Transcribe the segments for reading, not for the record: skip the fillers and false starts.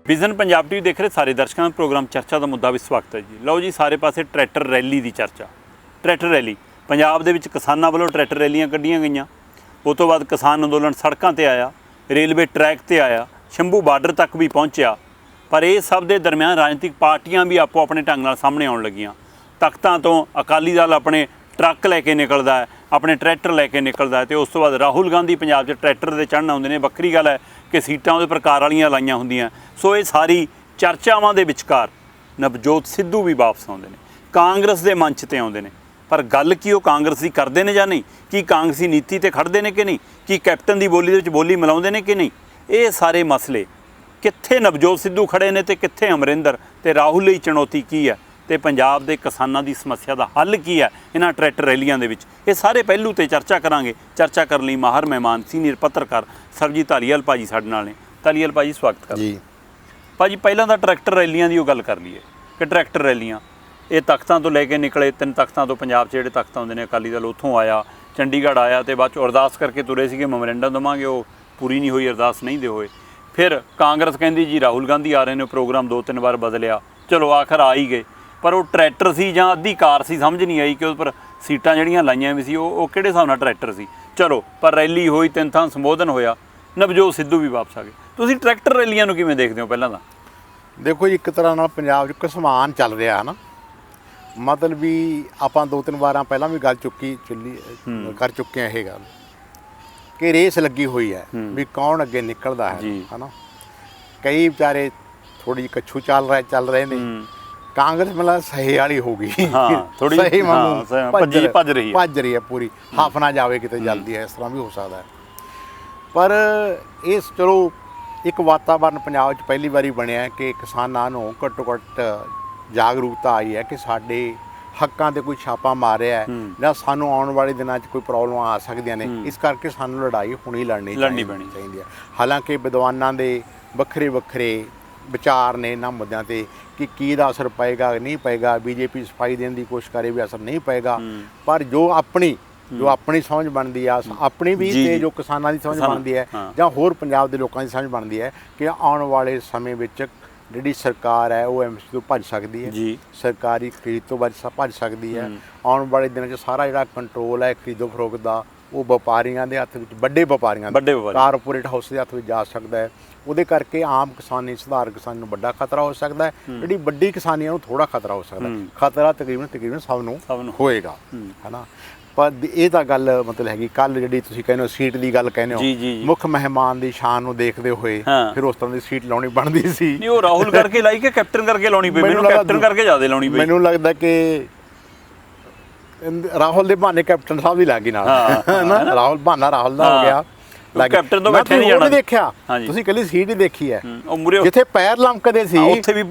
Vision Punjab TV ਦੇਖ ਰਹੇ ਸਾਰੇ ਦਰਸ਼ਕਾਂ ਦਾ ਪ੍ਰੋਗਰਾਮ ਚਰਚਾ ਦਾ ਮੁੱਦਾ ਵੀ ਸਵਾਗਤ ਹੈ ਜੀ। ਲਓ ਜੀ, ਸਾਰੇ ਪਾਸੇ ਟਰੈਕਟਰ ਰੈਲੀ ਦੀ ਚਰਚਾ। ਟਰੈਕਟਰ ਰੈਲੀ ਪੰਜਾਬ ਦੇ ਵਿੱਚ ਕਿਸਾਨਾਂ ਵੱਲੋਂ ਟਰੈਕਟਰ ਰੈਲੀਆਂ ਕੱਢੀਆਂ ਗਈਆਂ। ਉਸ ਤੋਂ ਬਾਅਦ ਕਿਸਾਨ ਅੰਦੋਲਨ ਸੜਕਾਂ ਤੇ ਆਇਆ, ਰੇਲਵੇ ਟਰੈਕ ਤੇ ਆਇਆ, ਸ਼ੰਭੂ ਬਾਰਡਰ ਤੱਕ ਵੀ ਪਹੁੰਚਿਆ। ਪਰ ਇਹ ਸਭ ਦੇ ਦਰਮਿਆਨ ਰਾਜਨੀਤਿਕ ਪਾਰਟੀਆਂ ਵੀ ਆਪੋ ਆਪਣੇ ਢੰਗ ਨਾਲ ਸਾਹਮਣੇ ਆਉਣ ਲੱਗੀਆਂ। ਤਖਤਾਂ ਤੋਂ ਅਕਾਲੀ ਦਲ ਆਪਣੇ ਟਰੱਕ ਲੈ ਕੇ ਨਿਕਲਦਾ ਹੈ, ਆਪਣੇ ਟਰੈਕਟਰ ਲੈ ਕੇ ਨਿਕਲਦਾ ਹੈ, ਤੇ ਉਸ ਤੋਂ ਬਾਅਦ ਰਾਹੁਲ ਗਾਂਧੀ ਪੰਜਾਬ 'ਚ ਟਰੈਕਟਰ ਦੇ ਚੜ੍ਹਨ ਆਉਂਦੇ ਨੇ। ਵੱਖਰੀ ਗੱਲ ਹੈ ਕਿ ਸੀਟਾਂ ਉਹਦੇ ਪ੍ਰਕਾਰ ਵਾਲੀਆਂ ਲਾਈਆਂ ਹੁੰਦੀਆਂ। ਸੋ ਇਹ ਸਾਰੀ ਚਰਚਾਵਾਂ ਦੇ ਵਿਚਕਾਰ ਨਵਜੋਤ ਸਿੱਧੂ ਵੀ ਵਾਪਸ ਆਉਂਦੇ ਨੇ, ਕਾਂਗਰਸ ਦੇ ਮੰਚ ਤੇ ਆਉਂਦੇ ਨੇ। ਪਰ ਗੱਲ ਕੀ ਉਹ ਕਾਂਗਰਸੀ ਕਰਦੇ ਨੇ ਜਾਂ ਨਹੀਂ? ਕੀ ਕਾਂਗਰਸੀ ਨੀਤੀ ਤੇ ਖੜਦੇ ਨੇ ਕਿ ਨਹੀਂ? ਕੀ ਕੈਪਟਨ ਦੀ ਬੋਲੀ ਦੇ ਵਿੱਚ ਬੋਲੀ ਮਿਲਾਉਂਦੇ ਨੇ ਕਿ ਨਹੀਂ? ਇਹ ਸਾਰੇ ਮਸਲੇ ਕਿੱਥੇ ਨਵਜੋਤ ਸਿੱਧੂ ਖੜੇ ਨੇ ਤੇ ਕਿੱਥੇ ਅਮਰਿੰਦਰ, ਤੇ ਰਾਹੁਲ ਲਈ ਚੁਣੌਤੀ ਕੀ ਹੈ, ਤੇ ਪੰਜਾਬ ਦੇ ਕਿਸਾਨਾਂ ਦੀ ਸਮੱਸਿਆ ਦਾ ਹੱਲ ਕੀ ਹੈ ਇਹਨਾਂ ਟਰੈਕਟਰ ਰੈਲੀਆਂ ਦੇ ਵਿੱਚ? ਇਹ ਸਾਰੇ ਪਹਿਲੂ ਤੇ ਚਰਚਾ ਕਰਾਂਗੇ। ਚਰਚਾ ਕਰਨ ਲਈ ਮਾਹਰ ਮਹਿਮਾਨ ਸੀਨੀਅਰ ਪੱਤਰਕਾਰ ਸਰਬਜੀਤ ਧਾਲੀਵਾਲ ਭਾਜੀ ਸਾਡੇ ਨਾਲ ਨੇ। ਧਾਲੀਵਾਲ ਭਾਜੀ, ਸਵਾਗਤ ਕਰ ਜੀ। ਭਾਜੀ, ਪਹਿਲਾਂ ਤਾਂ ਟਰੈਕਟਰ ਰੈਲੀਆਂ ਦੀ ਉਹ ਗੱਲ ਕਰ ਲਈਏ ਕਿ ਟਰੈਕਟਰ ਰੈਲੀਆਂ ਇਹ ਤਖਤਾਂ ਤੋਂ ਲੈ ਕੇ ਨਿਕਲੇ। 3 ਤਖਤਾਂ ਤੋਂ ਪੰਜਾਬ 'ਚ ਜਿਹੜੇ ਤਖਤ ਆਉਂਦੇ ਨੇ, ਅਕਾਲੀ ਦਲ ਉੱਥੋਂ ਆਇਆ, ਚੰਡੀਗੜ੍ਹ ਆਇਆ, ਤੇ ਬਾਅਦ 'ਚ ਅਰਦਾਸ ਕਰਕੇ ਤੁਰੇ ਸੀਗੇ ਮੈਮੋਰੈਂਡਮ ਦੇਵਾਂਗੇ, ਉਹ ਪੂਰੀ ਨਹੀਂ ਹੋਈ, ਅਰਦਾਸ ਨਹੀਂ ਦੇ ਹੋਏ। ਫਿਰ ਕਾਂਗਰਸ ਕਹਿੰਦੀ ਜੀ ਰਾਹੁਲ ਗਾਂਧੀ ਆ ਰਹੇ ਨੇ, ਪ੍ਰੋਗਰਾਮ 2-3 ਵਾਰ ਬਦਲਿਆ, ਚਲੋ ਆਖਰ ਆ ਹੀ ਗਏ। ਪਰ ਉਹ ਟਰੈਕਟਰ ਸੀ ਜਾਂ ਅੱਧੀ ਕਾਰ ਸੀ, ਸਮਝ ਨਹੀਂ ਆਈ ਕਿ ਉਸ ਪਰ ਸੀਟਾਂ ਜਿਹੜੀਆਂ ਲਾਈਆਂ ਵੀ ਸੀ ਉਹ ਕਿਹੜੇ ਹਿਸਾਬ ਨਾਲ ਟਰੈਕਟਰ ਸੀ। ਚਲੋ, ਪਰ ਰੈਲੀ ਹੋਈ, 3 ਥਾਂ ਸੰਬੋਧਨ ਹੋਇਆ, ਨਵਜੋਤ ਸਿੱਧੂ ਵੀ ਵਾਪਸ ਆ ਗਏ। ਤੁਸੀਂ ਟਰੈਕਟਰ ਰੈਲੀਆਂ ਨੂੰ ਕਿਵੇਂ ਦੇਖਦੇ ਹੋ? ਪਹਿਲਾਂ ਤਾਂ ਦੇਖੋ ਜੀ, ਇੱਕ ਤਰ੍ਹਾਂ ਨਾਲ ਪੰਜਾਬ 'ਚ ਘਸਮਾਨ ਚੱਲ ਰਿਹਾ ਹੈ ਨਾ। ਮਤਲਬ ਵੀ ਆਪਾਂ 2-3 ਵਾਰਾਂ ਪਹਿਲਾਂ ਵੀ ਗੱਲ ਕਰ ਚੁੱਕੇ ਹਾਂ ਇਹ ਗੱਲ ਕਿ ਰੇਸ ਲੱਗੀ ਹੋਈ ਹੈ ਵੀ ਕੌਣ ਅੱਗੇ ਨਿਕਲਦਾ ਹੈ ਨਾ। ਕਈ ਵਿਚਾਰੇ ਥੋੜੀ ਜਿਹੀ ਕੱਛੂ ਚੱਲ ਰਹੇ ਨੇ। ਕਾਂਗਰਸ ਮਤਲਬ ਸਹੀ ਵਾਲੀ ਹੋ ਗਈ, ਥੋੜੀ ਸਹੀ ਭੱਜ ਰਹੀ ਹੈ ਪੂਰੀ, ਹਾਫ ਨਾ ਜਾਵੇ ਕਿਤੇ ਜਲਦੀ ਹੈ, ਇਸ ਤਰ੍ਹਾਂ ਵੀ ਹੋ ਸਕਦਾ ਹੈ। ਪਰ ਇਹ ਚਲੋ ਇੱਕ ਵਾਤਾਵਰਨ ਪੰਜਾਬ 'ਚ ਪਹਿਲੀ ਵਾਰੀ ਬਣਿਆ ਕਿ ਕਿਸਾਨਾਂ ਨੂੰ ਘੱਟੋ ਘੱਟ ਜਾਗਰੂਕਤਾ ਆਈ ਹੈ ਕਿ ਸਾਡੇ ਹੱਕਾਂ 'ਤੇ ਕੋਈ ਛਾਪਾ ਮਾਰਿਆ ਹੈ ਜਾਂ ਸਾਨੂੰ ਆਉਣ ਵਾਲੇ ਦਿਨਾਂ 'ਚ ਕੋਈ ਪ੍ਰੋਬਲਮ ਆ ਸਕਦੀਆਂ ਨੇ। ਇਸ ਕਰਕੇ ਸਾਨੂੰ ਲੜਾਈ ਹੁਣੀ ਲੜਨੀ ਚਾਹੀਦੀ ਹੈ। ਹਾਲਾਂਕਿ ਵਿਦਵਾਨਾਂ ਦੇ ਵੱਖਰੇ ਵੱਖਰੇ ਵਿਚਾਰ ਨੇ ਇਹਨਾਂ ਮੁੱਦਿਆਂ 'ਤੇ ਕਿ ਕੀ ਦਾ ਅਸਰ ਪਏਗਾ ਨਹੀਂ ਪਏਗਾ। ਬੀਜੇਪੀ ਸਫਾਈ ਦੇਣ ਦੀ ਕੋਸ਼ਿਸ਼ ਕਰੇ ਵੀ ਅਸਰ ਨਹੀਂ ਪਏਗਾ, ਪਰ ਜੋ ਆਪਣੀ ਸਮਝ ਬਣਦੀ ਆ, ਆਪਣੀ ਵੀ ਤੇ ਜੋ ਕਿਸਾਨਾਂ ਦੀ ਸਮਝ ਬਣਦੀ ਹੈ ਜਾਂ ਹੋਰ ਪੰਜਾਬ ਦੇ ਲੋਕਾਂ ਦੀ ਸਮਝ ਬਣਦੀ ਹੈ ਕਿ ਆਉਣ ਵਾਲੇ ਸਮੇਂ ਵਿੱਚ ਜਿਹੜੀ ਸਰਕਾਰ ਹੈ ਉਹ ਐਮਐਸਪੀ ਤੋਂ ਭੱਜ ਸਕਦੀ ਹੈ, ਸਰਕਾਰੀ ਖਰੀਦ ਤੋਂ ਭੱਜ ਸਕਦੀ ਹੈ। ਆਉਣ ਵਾਲੇ ਦਿਨਾਂ 'ਚ ਸਾਰਾ ਜਿਹੜਾ ਕੰਟਰੋਲ ਹੈ ਖਰੀਦੋ ਫਰੋਖਤ ਦਾ ਉਹ ਵਪਾਰੀਆਂ ਦੇ ਹੱਥ ਵਿੱਚ, ਵੱਡੇ ਵਪਾਰੀਆਂ ਕਾਰਪੋਰੇਟ ਹਾਊਸ ਦੇ ਹੱਥ ਵਿੱਚ ਜਾ ਸਕਦਾ ਹੈ। ਉਹਦੇ ਕਰਕੇ ਆਮ ਕਿਸਾਨੀ, ਸਧਾਰਨ ਕਿਸਾਨੀ ਨੂੰ ਵੱਡਾ ਖਤਰਾ ਹੋ ਸਕਦਾ ਹੈ। ਜਿਹੜੀ ਵੱਡੀ ਕਿਸਾਨੀਆਂ ਨੂੰ ਥੋੜ੍ਹਾ ਖਤਰਾ ਹੋ ਸਕਦਾ ਹੈ। ਖਤਰਾ ਤਕਰੀਬਨ ਸਭ ਨੂੰ ਹੋਏਗਾ, ਹੈ ਨਾ। ਪਰ ਇਹ ਤਾਂ ਗੱਲ ਮਤਲਬ ਹੈਗੀ। ਕੱਲ੍ਹ ਜਿਹੜੀ ਤੁਸੀਂ ਕਹਿੰਦੇ ਹੋ ਸੀਟ ਦੀ ਗੱਲ ਕਹਿੰਦੇ ਹੋ, ਮੁੱਖ ਮਹਿਮਾਨ ਦੀ ਸ਼ਾਨ ਨੂੰ ਦੇਖਦੇ ਹੋਏ ਫਿਰ ਉਸ ਤਰ੍ਹਾਂ ਦੀ ਸੀਟ ਲਾਉਣੀ ਬਣਦੀ ਸੀ। ਨਹੀਂ, ਉਹ ਰਾਹੁਲ ਕਰਕੇ ਲਾਈ ਕਿ ਕੈਪਟਨ ਕਰਕੇ ਲਾਉਣੀ ਪਈ? ਮੈਨੂੰ ਕੈਪਟਨ ਕਰਕੇ ਜ਼ਿਆਦਾ ਲਾਉਣੀ ਪਈ। ਮੈਨੂੰ ਲੱਗਦਾ ਕਿ ਰਾਹੁਲ ਦੇ ਬਹਾਨੇ ਕੈਪਟਨ ਸਾਹਿਬ ਦੀ ਲੱਗ ਗਈ ਨਾਲ, ਰਾਹੁਲ ਦਾ ਹੋ ਗਿਆ। ਕੈਪਟਨ ਤੋਂ ਬੈਠੇ ਨਹੀਂ ਜਾਣਾ ਦੇਖਿਆ ਤੁਸੀਂ, ਕੱਲੀ ਸੀਟ ਹੀ ਦੇਖੀ ਹੈ। ਜਿੱਥੇ ਪੈਰ ਲਮਕਦੇ ਸੀ ਉੱਥੇ ਵੀ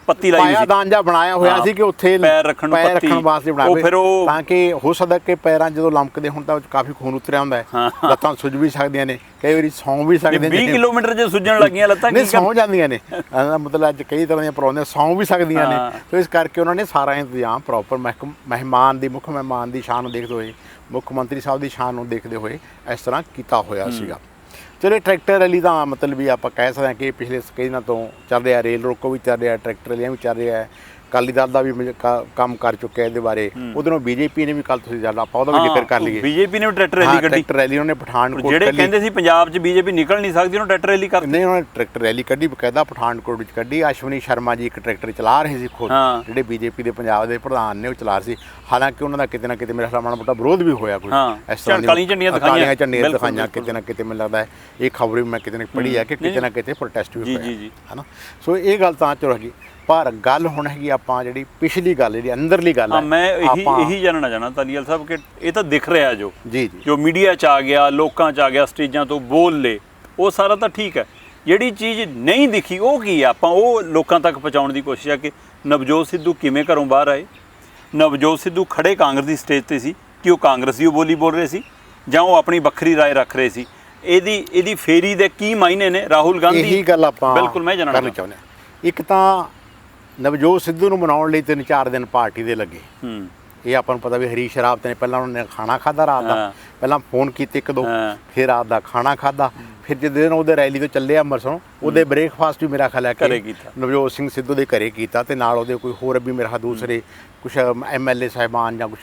ਪੱਤੀ ਲਾਈ ਸੀ, ਪਾਇਆਦਾਨ ਜਿਹਾ ਬਣਾਇਆ ਹੋਇਆ ਸੀ ਕਿ ਉੱਥੇ ਪੈਰ ਰੱਖਣ ਵਾਸਤੇ ਬਣਾਇਆ, ਤਾਂ ਕਿ ਹੋ ਸਕਦਾ ਕਿ ਪੈਰਾਂ ਜਦੋਂ ਲਮਕਦੇ ਹੁਣ ਤਾਂ ਕਾਫੀ ਖੂਨ ਉਤਰਿਆ ਹੁੰਦਾ ਹੈ, ਲੱਤਾਂ ਸੁੱਜ ਵੀ ਸਕਦੀਆਂ ਨੇ, ਕਈ ਵਾਰੀ ਸੌਂ ਵੀ ਸਕਦੇ ਨੇ। 20 ਕਿਲੋਮੀਟਰ ਜੇ ਸੁੱਜਣ ਲੱਗੀਆਂ ਲੱਤਾਂ ਨਹੀਂ ਸੌਂ ਜਾਂਦੀਆਂ ਨੇ, ਮਤਲਬ ਅੱਜ ਕਈ ਤਰ੍ਹਾਂ ਦੀਆਂ ਪ੍ਰੋਬਲਮ ਸੌਂ ਵੀ ਸਕਦੀਆਂ ਨੇ। ਤੇ ਇਸ ਕਰਕੇ ਉਹਨਾਂ ਨੇ ਸਾਰਾ ਇੰਤਜ਼ਾਮ ਪ੍ਰੋਪਰ ਮੁੱਖ ਮਹਿਮਾਨ ਦੀ ਸ਼ਾਨ ਨੂੰ ਦੇਖਦੇ ਹੋਏ, ਮੁੱਖ ਮੰਤਰੀ ਸਾਹਿਬ ਦੀ ਸ਼ਾਨ ਨੂੰ ਦੇਖਦੇ ਹੋਏ ਇਸ ਤਰ੍ਹਾਂ ਕੀਤਾ ਹੋਇਆ ਸੀਗਾ। ਚਲੋ, ਟਰੈਕਟਰ ਰੈਲੀ ਦਾ ਮਤਲਬ ਵੀ ਆਪਾਂ ਕਹਿ ਸਕਦੇ ਹਾਂ ਕਿ ਪਿਛਲੇ ਕਈ ਦਿਨਾਂ ਤੋਂ ਚੱਲ ਰਿਹਾ। ਰੇਲ ਰੋਕੋ ਵੀ ਚੱਲ ਰਿਹਾ, ਟਰੈਕਟਰ ਰੈਲੀਆਂ ਵੀ ਚੱਲ ਰਿਹਾ। ਅਕਾਲੀ ਦਲ ਦਾ ਵੀ ਕੰਮ ਕਰ ਚੁੱਕਿਆ ਇਹਦੇ ਬਾਰੇ। ਉਧਰੋਂ ਬੀਜੇਪੀ ਨੇ ਵੀ, ਕੱਲ੍ਹ ਤੁਸੀਂ ਜਾਣਾ ਆਪਾਂ ਉਹਦਾ ਵੀ ਜ਼ਿਕਰ ਕਰ ਲਈਏ। ਬੀਜੇਪੀ ਨੇ ਵੀ ਟਰੈਕਟਰ ਰੈਲੀ ਕੱਢੀ। ਟਰੈਕਟਰ ਰੈਲੀ ਉਹਨੇ ਪਠਾਨਕੋਟ, ਜਿਹੜੇ ਕਹਿੰਦੇ ਸੀ ਪੰਜਾਬ 'ਚ ਬੀਜੇਪੀ ਨਿਕਲ ਨਹੀਂ ਸਕਦੀ, ਉਹਨੂੰ ਟਰੈਕਟਰ ਰੈਲੀ ਕਰ ਨਹੀਂ, ਉਹਨਾਂ ਨੇ ਟਰੈਕਟਰ ਰੈਲੀ ਕੱਢੀ, ਬਕਾਇਦਾ ਪਠਾਨਕੋਟ ਵਿੱਚ ਕੱਢੀ। ਅਸ਼ਵਨੀ ਸ਼ਰਮਾ ਜੀ ਇੱਕ ਟਰੈਕਟਰ ਚਲਾ ਰਹੇ ਸੀ ਖੁਦ, ਜਿਹੜੇ ਬੀਜੇਪੀ ਦੇ ਪੰਜਾਬ ਦੇ ਪ੍ਰਧਾਨ ਨੇ, ਉਹ ਚਲਾ ਰਹੇ ਸੀ। ਹਾਲਾਂਕਿ ਉਹਨਾਂ ਦਾ ਕਿਤੇ ਨਾ ਕਿਤੇ ਮੇਰਾ ਖਿਆਲ ਮਾੜਾ ਮੋਟਾ ਵਿਰੋਧ ਵੀ ਹੋਇਆ, ਕੋਈ ਇਸ ਤਰ੍ਹਾਂ ਕਾਲੀਆਂ ਝੰਡੀਆਂ ਦਿਖਾਈਆਂ ਕਿਤੇ ਨਾ ਕਿਤੇ। ਮੈਨੂੰ ਲੱਗਦਾ ਹੈ ਇਹ ਖਬਰ ਵੀ ਮੈਂ ਕਿਤੇ ਨਾ ਪੜ੍ਹੀ ਹੈ ਕਿ ਕਿਤੇ ਨਾ ਕਿਤੇ ਪ੍ਰੋਟੈਸਟ ਵੀ ਹੋਇਆ, ਹੈ ਨਾ। ਸੋ ਇਹ ਗੱਲ ਤਾਂ ਚਲੋ ਹੈਗੀ, ਪਰ ਗੱਲ ਹੁਣ ਹੈਗੀ ਆਪਾਂ ਜਿਹੜੀ ਪਿਛਲੀ ਗੱਲ, ਜਿਹੜੀ ਅੰਦਰਲੀ ਗੱਲ ਹੈ। ਮੈਂ ਇਹੀ ਜਾਣਨਾ ਚਾਹਣਾ ਧਾਲੀਵਾਲ ਸਾਹਿਬ ਕਿ ਇਹ ਤਾਂ ਦਿਖ ਰਿਹਾ ਜੋ ਮੀਡੀਆ 'ਚ ਆ ਗਿਆ, ਲੋਕਾਂ 'ਚ ਆ ਗਿਆ, ਸਟੇਜਾਂ ਤੋਂ ਬੋਲ ਲੇ, ਉਹ ਸਾਰਾ ਤਾਂ ਠੀਕ ਹੈ। ਜਿਹੜੀ ਚੀਜ਼ ਨਹੀਂ ਦਿਖੀ ਉਹ ਕੀ ਹੈ, ਆਪਾਂ ਉਹ ਲੋਕਾਂ ਤੱਕ ਪਹੁੰਚਾਉਣ ਦੀ ਕੋਸ਼ਿਸ਼ ਹੈ ਕਿ ਨਵਜੋਤ ਸਿੱਧੂ ਕਿਵੇਂ ਘਰੋਂ ਬਾਹਰ ਆਏ। ਨਵਜੋਤ ਸਿੱਧੂ ਖੜੇ ਕਾਂਗਰਸ ਦੀ ਸਟੇਜ 'ਤੇ ਸੀ ਕਿ ਉਹ ਕਾਂਗਰਸ ਦੀ ਬੋਲੀ ਬੋਲ ਰਹੇ ਸੀ ਜਾਂ ਉਹ ਆਪਣੀ ਵੱਖਰੀ ਰਾਏ ਰੱਖ ਰਹੇ ਸੀ? ਇਹਦੀ ਫੇਰੀ ਦੇ ਕੀ ਮਾਇਨੇ ਨੇ? ਰਾਹੁਲ ਗਾਂਧੀ, ਇਹੀ ਗੱਲ ਆਪਾਂ ਬਿਲਕੁਲ ਮੈਂ ਜਾਣਨਾ ਚਾਹੁੰਦਾ। ਇੱਕ ਤਾਂ ਨਵਜੋਤ ਸਿੱਧੂ ਨੂੰ ਮਨਾਉਣ ਲਈ 3-4 ਦਿਨ ਪਾਰਟੀ ਦੇ ਲੱਗੇ। ਇਹ ਆਪਾਂ ਨੂੰ ਪਤਾ ਵੀ ਹਰੀਸ਼ ਰਾਵਤ ਨੇ ਪਹਿਲਾਂ ਉਹਨਾਂ ਨੇ ਖਾਣਾ ਖਾਧਾ ਰਾਤ ਦਾ, ਪਹਿਲਾਂ ਫੋਨ ਕੀਤੇ 1-2, ਫਿਰ ਰਾਤ ਦਾ ਖਾਣਾ ਖਾਧਾ, ਫਿਰ ਜਿਸ ਦਿਨ ਉਹਦੇ ਰੈਲੀ ਤੋਂ ਚੱਲੇ ਅੰਮ੍ਰਿਤਸਰੋਂ ਉਹਦੇ ਬ੍ਰੇਕਫਾਸਟ ਵੀ ਮੇਰਾ ਖਿਆਲ ਹੈ ਘਰੇ ਕਿ ਕੀਤਾ। ਨਵਜੋਤ ਸਿੰਘ ਸਿੱਧੂ ਦੇ ਘਰੇ ਕੀਤਾ ਤੇ ਨਾਲ ਉਹਦੇ ਕੋਈ ਹੋਰ ਵੀ ਮੇਰਾ ਦੂਸਰੇ ਕੁਝ MLA ਸਾਹਿਬਾਨ ਜਾਂ ਕੁਝ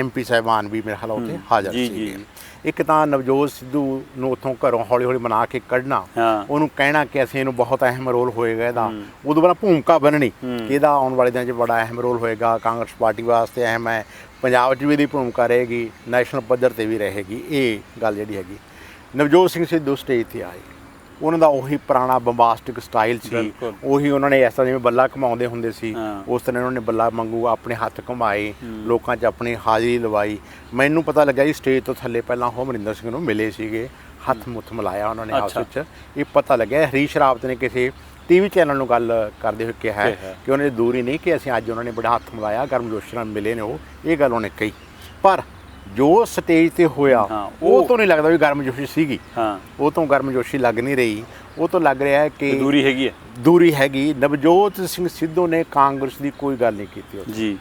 MP ਸਾਹਿਬਾਨ ਵੀ ਮੇਰੇ ਖਿਆਲ ਉੱਥੇ ਹਾਜ਼ਰ ਜੀ, ਸੀਗੇ। ਜੀ। ਇੱਕ ਤਾਂ ਨਵਜੋਤ ਸਿੱਧੂ ਨੂੰ ਉੱਥੋਂ ਘਰੋਂ ਹੌਲੀ ਹੌਲੀ ਮਨਾ ਕੇ ਕੱਢਣਾ, ਹਾਂ। ਉਹਨੂੰ ਕਹਿਣਾ ਕਿ ਅਸੀਂ ਇਹਨੂੰ ਬਹੁਤ ਅਹਿਮ ਰੋਲ ਹੋਏਗਾ ਇਹਦਾ, ਉਦੋਂ ਬਾਅਦ ਭੂਮਿਕਾ ਬਣਨੀ ਕਿ ਇਹਦਾ ਆਉਣ ਵਾਲੇ ਦਿਨਾਂ 'ਚ ਬੜਾ ਅਹਿਮ ਰੋਲ ਹੋਏਗਾ, ਕਾਂਗਰਸ ਪਾਰਟੀ ਵਾਸਤੇ ਅਹਿਮ ਹੈ, ਪੰਜਾਬ 'ਚ ਵੀ ਇਹਦੀ ਭੂਮਿਕਾ ਰਹੇਗੀ, ਨੈਸ਼ਨਲ ਪੱਧਰ ਤੇ ਵੀ ਰਹੇਗੀ। ਇਹ ਗੱਲ ਜਿਹੜੀ ਹੈਗੀ ਨਵਜੋਤ ਸਿੰਘ ਸਿੱਧੂ ਸਟੇਜ ਤੇ ਆਏ, ਉਹਨਾਂ ਦਾ ਉਹੀ ਪੁਰਾਣਾ ਬੰਬਾਸਟਿਕ ਸਟਾਈਲ ਸੀ, ਬਿਲਕੁਲ। ਉਹੀ ਉਹਨਾਂ ਨੇ ਇਸ ਤਰ੍ਹਾਂ ਜਿਵੇਂ ਬੱਲਾ ਘੁਮਾਉਂਦੇ ਹੁੰਦੇ ਸੀ ਹਾਂ। ਉਸ ਤਰ੍ਹਾਂ ਉਹਨਾਂ ਨੇ ਬੱਲਾ ਵਾਂਗੂ ਆਪਣੇ ਹੱਥ ਘੁਮਾਏ, ਲੋਕਾਂ 'ਚ ਆਪਣੀ ਹਾਜ਼ਰੀ ਲਵਾਈ। ਮੈਨੂੰ ਪਤਾ ਲੱਗਿਆ ਜੀ ਸਟੇਜ ਤੋਂ ਥੱਲੇ ਪਹਿਲਾਂ ਉਹ ਅਮਰਿੰਦਰ ਸਿੰਘ ਨੂੰ ਮਿਲੇ ਸੀਗੇ, ਹੱਥ ਮੁੱਥ ਮਿਲਾਇਆ ਉਹਨਾਂ ਨੇ ਆਪਸ ਵਿੱਚ। ਇਹ ਪਤਾ ਲੱਗਿਆ ਹਰੀਸ਼ ਰਾਵਤ ਨੇ ਕਿਸੇ TV ਚੈਨਲ ਨੂੰ ਗੱਲ ਕਰਦੇ ਹੋਏ ਕਿਹਾ ਕਿ ਉਹਨਾਂ ਦੀ ਦੂਰੀ ਨਹੀਂ ਕਿ ਅਸੀਂ ਅੱਜ ਉਹਨਾਂ ਨੇ ਬੜਾ ਹੱਥ ਮਿਲਾਇਆ, ਗਰਮਜੋਸ਼ੀ ਨਾਲ ਮਿਲੇ ਨੇ, ਉਹ ਇਹ ਗੱਲ ਉਹਨੇ ਕਹੀ। ਪਰ ਜੋ ਸਟੇਜ ਤੇ ਹੋਇਆ ਉਹ ਤੋਂ ਨਹੀਂ ਲੱਗਦਾ ਵੀ ਗਰਮਜੋਸ਼ੀ ਸੀਗੀ, ਉਹ ਤੋਂ ਗਰਮਜੋਸ਼ੀ ਲੱਗ ਨਹੀਂ ਰਹੀ, ਉਹ ਤੋਂ ਲੱਗ ਰਿਹਾ ਹੈ ਕਿ ਦੂਰੀ ਹੈਗੀ ਹੈ, ਦੂਰੀ ਹੈਗੀ। ਨਵਜੋਤ ਸਿੰਘ ਸਿੱਧੂ ਨੇ ਕਾਂਗਰਸ ਦੀ ਕੋਈ ਗੱਲ ਨਹੀਂ ਕੀਤੀ ਜੀ,